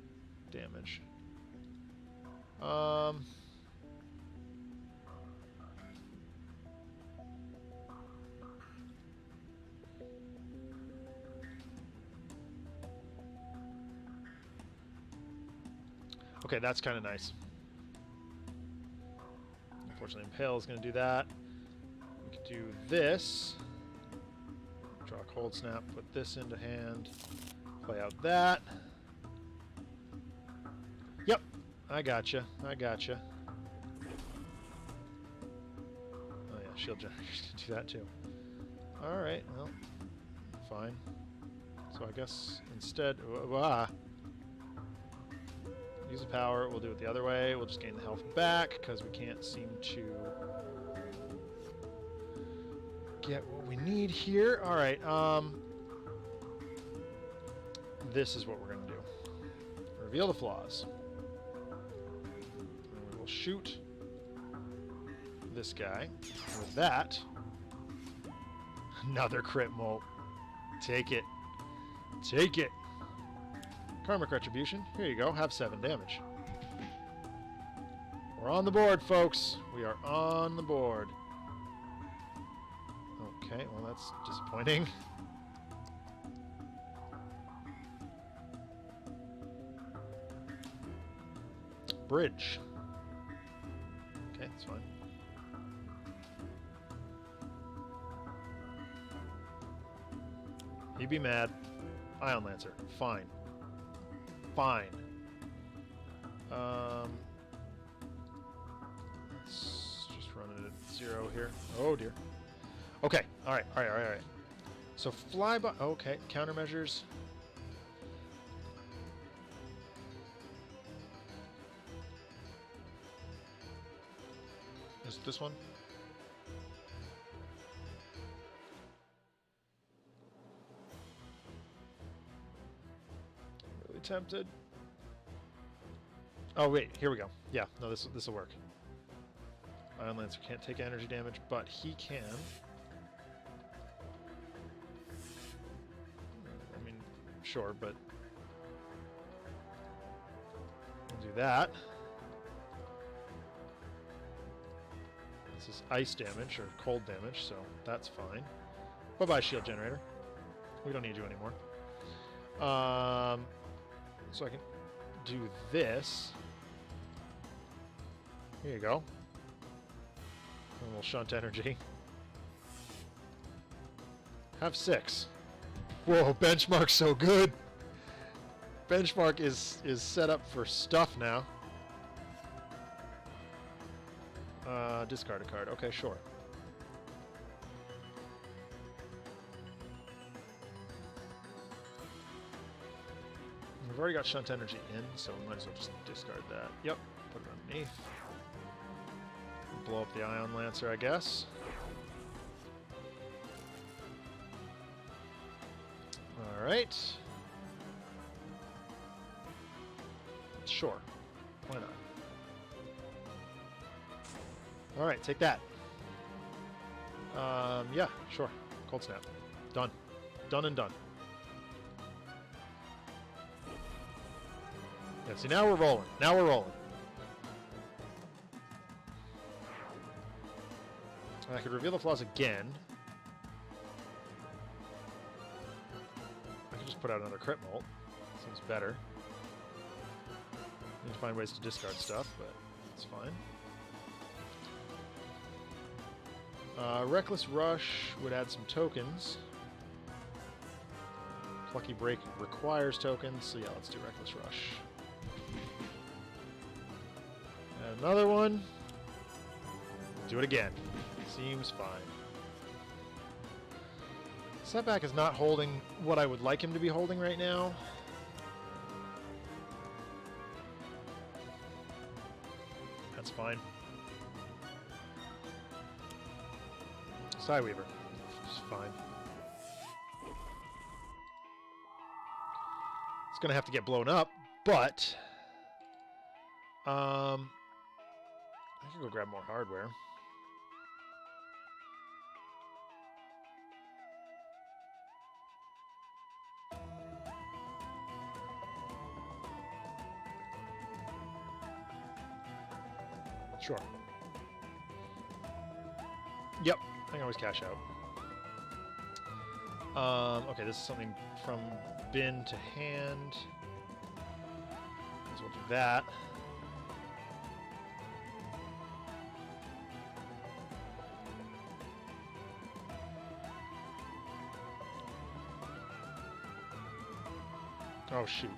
damage. Okay, that's kind of nice. Unfortunately, Impale is going to do that. We can do this. Draw a Cold Snap, put this into hand, play out that. Yep, I gotcha. I gotcha. Oh yeah, Shield Generators can do that too. Alright, well, fine. So I guess instead... Use the power, we'll do it the other way. We'll just gain the health back, because we can't seem to get what we need here. Alright, this is what we're going to do. Reveal the flaws. And we will shoot this guy. With that, Another crit molt. Take it. Take it. Karmic Retribution. Here you go. Have 7 damage. We're on the board, folks. We are on the board. Okay, well, that's disappointing. Bridge. Okay, that's fine. He'd be mad. Ion Lancer. Fine. Fine. Let's just run it at 0 here. Oh dear. Okay. Alright. So flyby. Okay. Countermeasures. Is it this one? Really tempted. Oh wait, here we go. Yeah, no, this will work. Ion Lancer can't take energy damage, but he can. I mean, sure, but we'll do that. This is ice damage, or cold damage, so that's fine. Bye-bye, shield generator. We don't need you anymore. So I can do this. Here you go. And we'll shunt energy. Have 6. Whoa, benchmark's so good. Benchmark is set up for stuff now. Discard a card. Okay, sure. We've already got shunt energy in, so we might as well just discard that. Yep, put it underneath. Blow up the Ion Lancer, I guess. Alright. Sure. Why not? Alright, take that. Yeah, sure. Cold Snap. Done. Done and done. Yeah, see, now we're rolling. Now we're rolling. I could reveal the flaws again. I could just put out another crit molt. Seems better. Need to find ways to discard stuff, but it's fine. Reckless Rush would add some tokens. Plucky Break requires tokens, so yeah, let's do Reckless Rush. Add another one. Do it again. Seems fine. Setback is not holding what I would like him to be holding right now. That's fine. Psyweaver. It's fine. It's gonna have to get blown up, but I can go grab more hardware. Sure. Yep, I can always cash out. Okay, this is something from bin to hand. So we'll do that. Oh, shoot.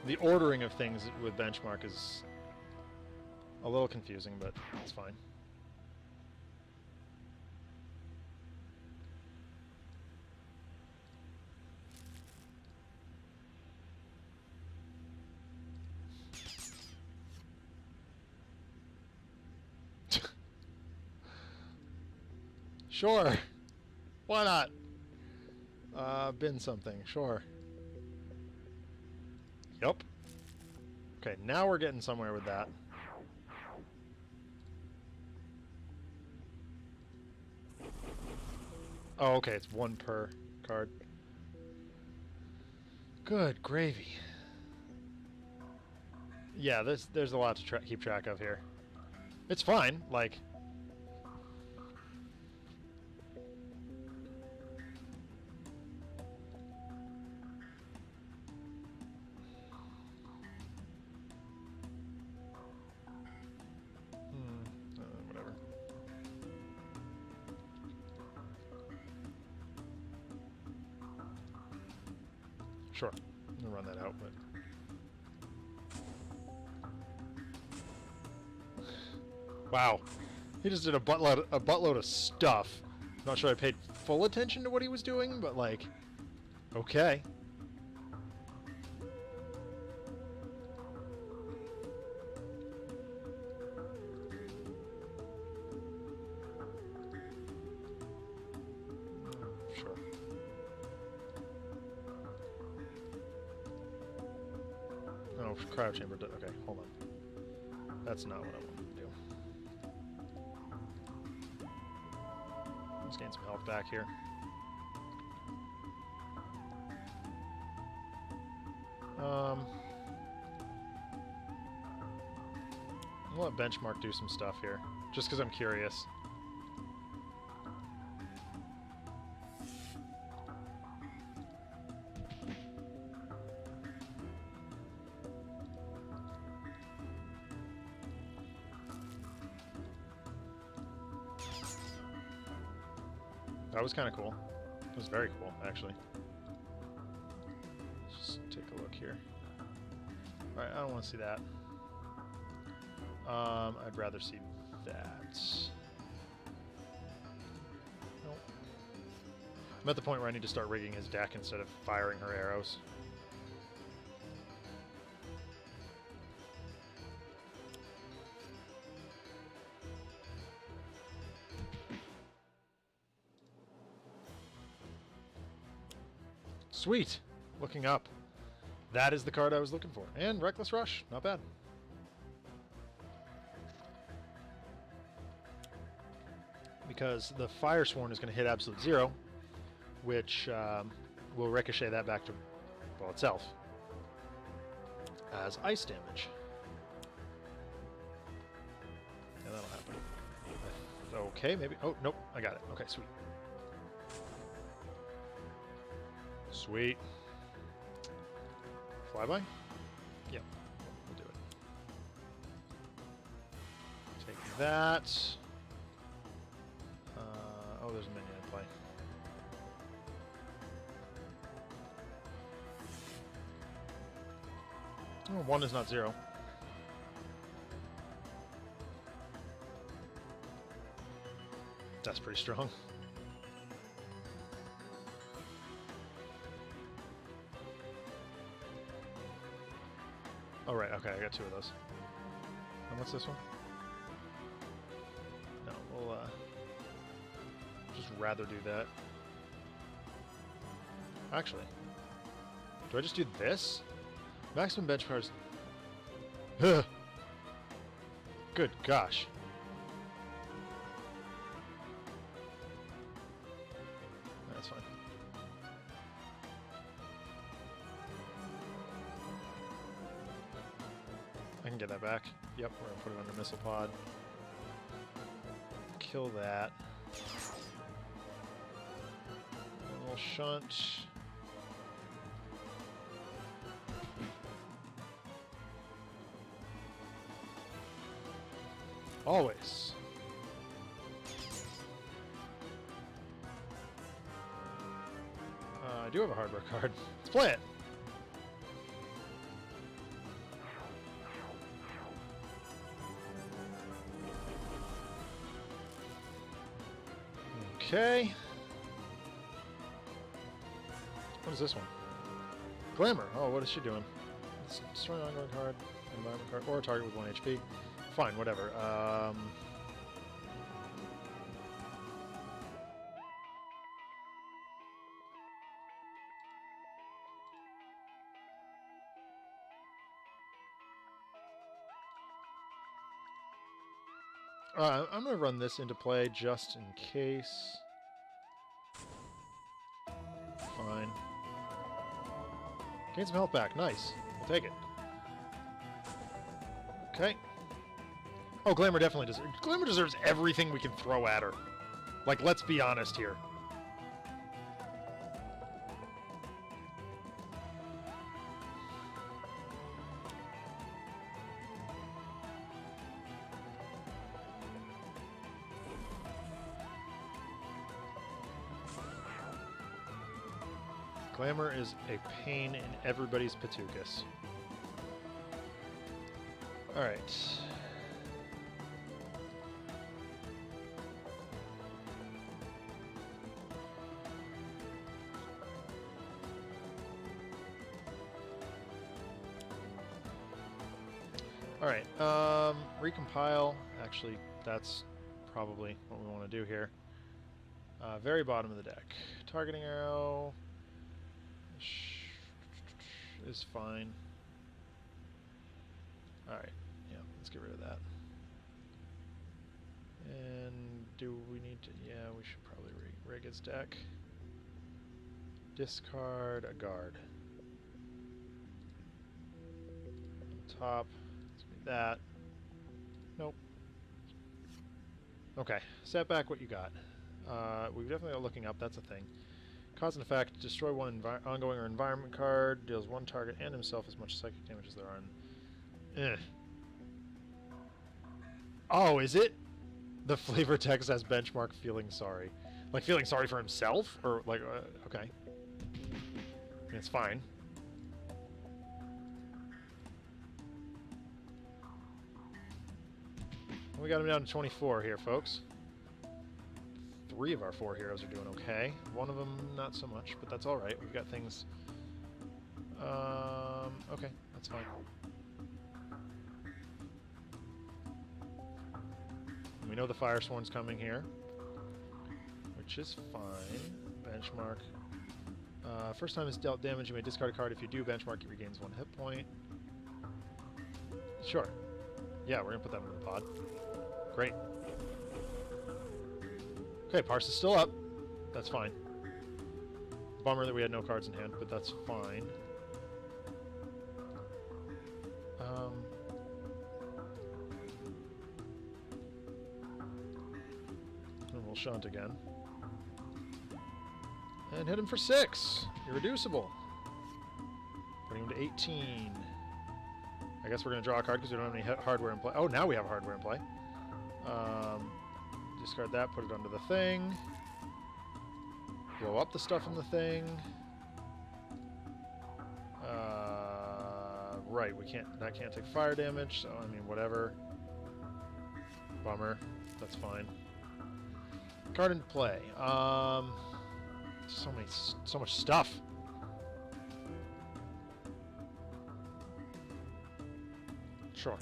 The ordering of things with benchmark is a little confusing, but it's fine. Sure. Why not? Bin something. Sure. Yup. Okay, now we're getting somewhere with that. Oh, okay, it's one per card. Good gravy. Yeah, there's a lot to keep track of here. It's fine, like... whatever. Sure, I'm gonna run that out, but... Wow, he just did a buttload of stuff. I'm not sure I paid full attention to what he was doing, but like, okay. Sure. Oh, cryo chamber. Okay, hold on. That's not what I wanted to do. Let's gain some health back here. I'll let Benchmark do some stuff here, just because I'm curious. That was kind of cool. It was very cool, actually. Let's just take a look here. Alright, I don't want to see that. I'd rather see that. Nope. I'm at the point where I need to start rigging his deck instead of firing her arrows. Sweet! Looking up. That is the card I was looking for. And Reckless Rush. Not bad. Because the Firesworn is going to hit Absolute Zero, which will ricochet that back to, well, itself as ice damage. And that'll happen. Okay, maybe. Oh, nope. I got it. Okay, sweet. Sweet. Flyby? Yep. We'll do it. Take that. Oh, there's a minion in play. Oh, 1 is not 0. That's pretty strong. Oh, right, okay, I got 2 of those. And what's this one? No, we'll, just rather do that. Actually, do I just do this? Maximum bench cars. Ugh. Good gosh. That's fine. I can get that back. Yep, we're gonna put it under missile pod. Kill that. A little shunt. Always. I do have a hardware card. Let's play it. Okay. What is this one? Glamour. Oh, what is she doing? Let's destroy an ongoing card, environment card, or a target with 1 HP. Fine, whatever. I'm going to run this into play just in case. Fine. Gain some health back. Nice. We'll take it. Okay. Oh, Glamour definitely deserves... Glamour deserves everything we can throw at her. Like, let's be honest here. Glamour is a pain in everybody's patookus. Alright. Alright, recompile. Actually, that's probably what we want to do here. Very bottom of the deck. Targeting arrow is fine. Alright, yeah, let's get rid of that. And do we need to... Yeah, we should probably rig his deck. Discard a guard. On top. That. Nope. Okay. Setback, what you got? We definitely are looking up. That's a thing. Cause and effect. Destroy one ongoing or environment card. Deals one target and himself as much psychic damage as there are. Oh, is it? The flavor text has benchmark feeling sorry. Like feeling sorry for himself? Or like, okay. I mean, it's fine. We got him down to 24 here, folks. 3 of our 4 heroes are doing okay. One of them, not so much, but that's alright. We've got things... okay, that's fine. We know the Firesworn's coming here, which is fine. Benchmark. First time it's dealt damage, you may discard a card. If you do benchmark, it regains 1 hit point. Sure. Yeah, we're going to put that into the pod. Great. Okay, Parse is still up. That's fine. Bummer that we had no cards in hand, but that's fine. And we'll shunt again. And hit him for 6. Irreducible. Putting him to 18. I guess we're going to draw a card because we don't have any hardware in play. Oh, now we have hardware in play. Discard that, put it under the thing. Blow up the stuff in the thing. Right, that can't take fire damage, so I mean, whatever. Bummer. That's fine. Card in play. So much stuff. Sure.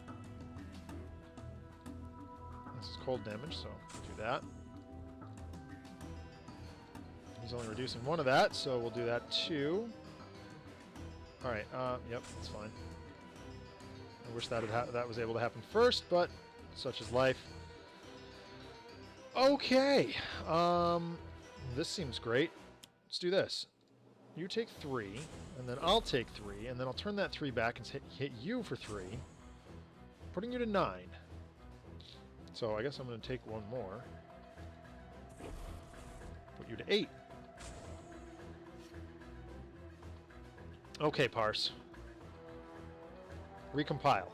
This is cold damage, so do that. He's only reducing 1 of that, so we'll do that too. Alright, yep, that's fine. I wish that was able to happen first, but such is life. Okay, this seems great. Let's do this. You take 3, and then I'll take 3, and then I'll turn that 3 back and hit you for 3, putting you to 9. So I guess I'm going to take 1 more. Put you to 8. Okay, Parse. Recompile.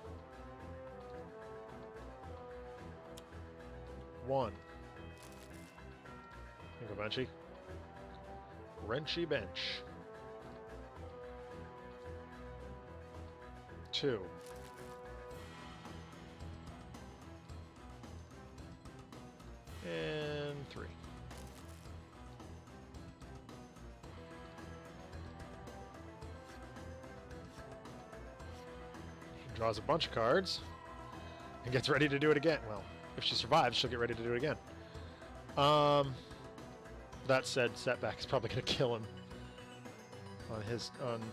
1. Here you go, Benchy. Wrenchy bench. 2. And 3. He draws a bunch of cards and gets ready to do it again. Well, if she survives, she'll get ready to do it again. That said, Setback is probably going to kill him on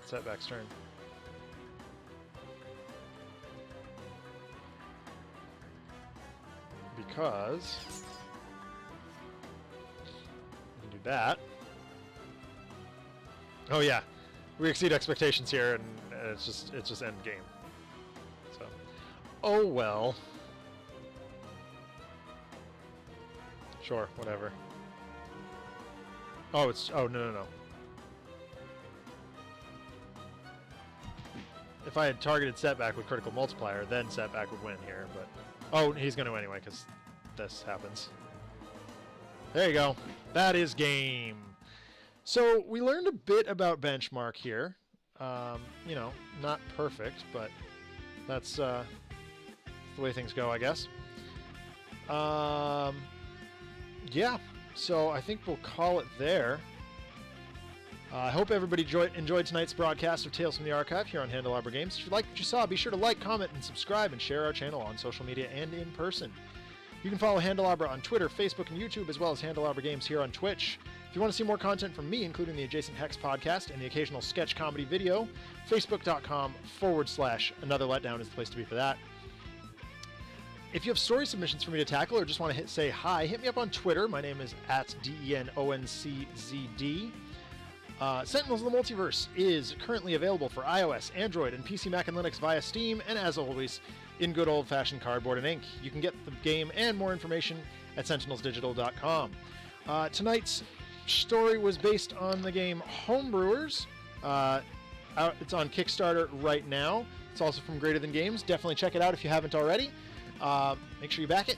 Setback's turn. because we can do that. Oh yeah, we exceed expectations here, and it's just end game. So, oh well. Sure, whatever. Oh, no. If I had targeted Setback with critical multiplier, then Setback would win here, but... Oh, he's going to anyway, because this happens. There you go. That is game. So, we learned a bit about benchmark here. You know, not perfect, but that's the way things go, I guess. Yeah, so I think we'll call it there. I hope everybody enjoyed tonight's broadcast of Tales from the Archive here on Handelabra Games. If you liked what you saw, be sure to like, comment, and subscribe, and share our channel on social media and in person. You can follow Handelabra on Twitter, Facebook, and YouTube, as well as Handelabra Games here on Twitch. If you want to see more content from me, including the Adjacent Hex podcast and the occasional sketch comedy video, facebook.com/Another Letdown is the place to be for that. If you have story submissions for me to tackle or just want to say hi, hit me up on Twitter. My name is @DENONCZD. Sentinels of the Multiverse is currently available for iOS, Android, and PC, Mac, and Linux via Steam, and as always, in good old-fashioned cardboard and ink. You can get the game and more information at sentinelsdigital.com. Tonight's story was based on the game Homebrewers. It's on Kickstarter right now. It's also from Greater Than Games. Definitely check it out if you haven't already. Make sure you back it.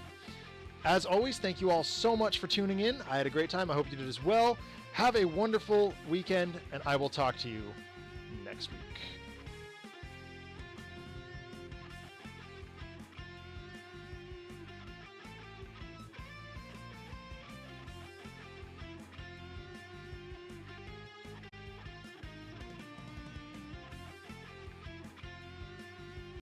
As always, thank you all so much for tuning in. I had a great time. I hope you did as well. Have a wonderful weekend, and I will talk to you next week.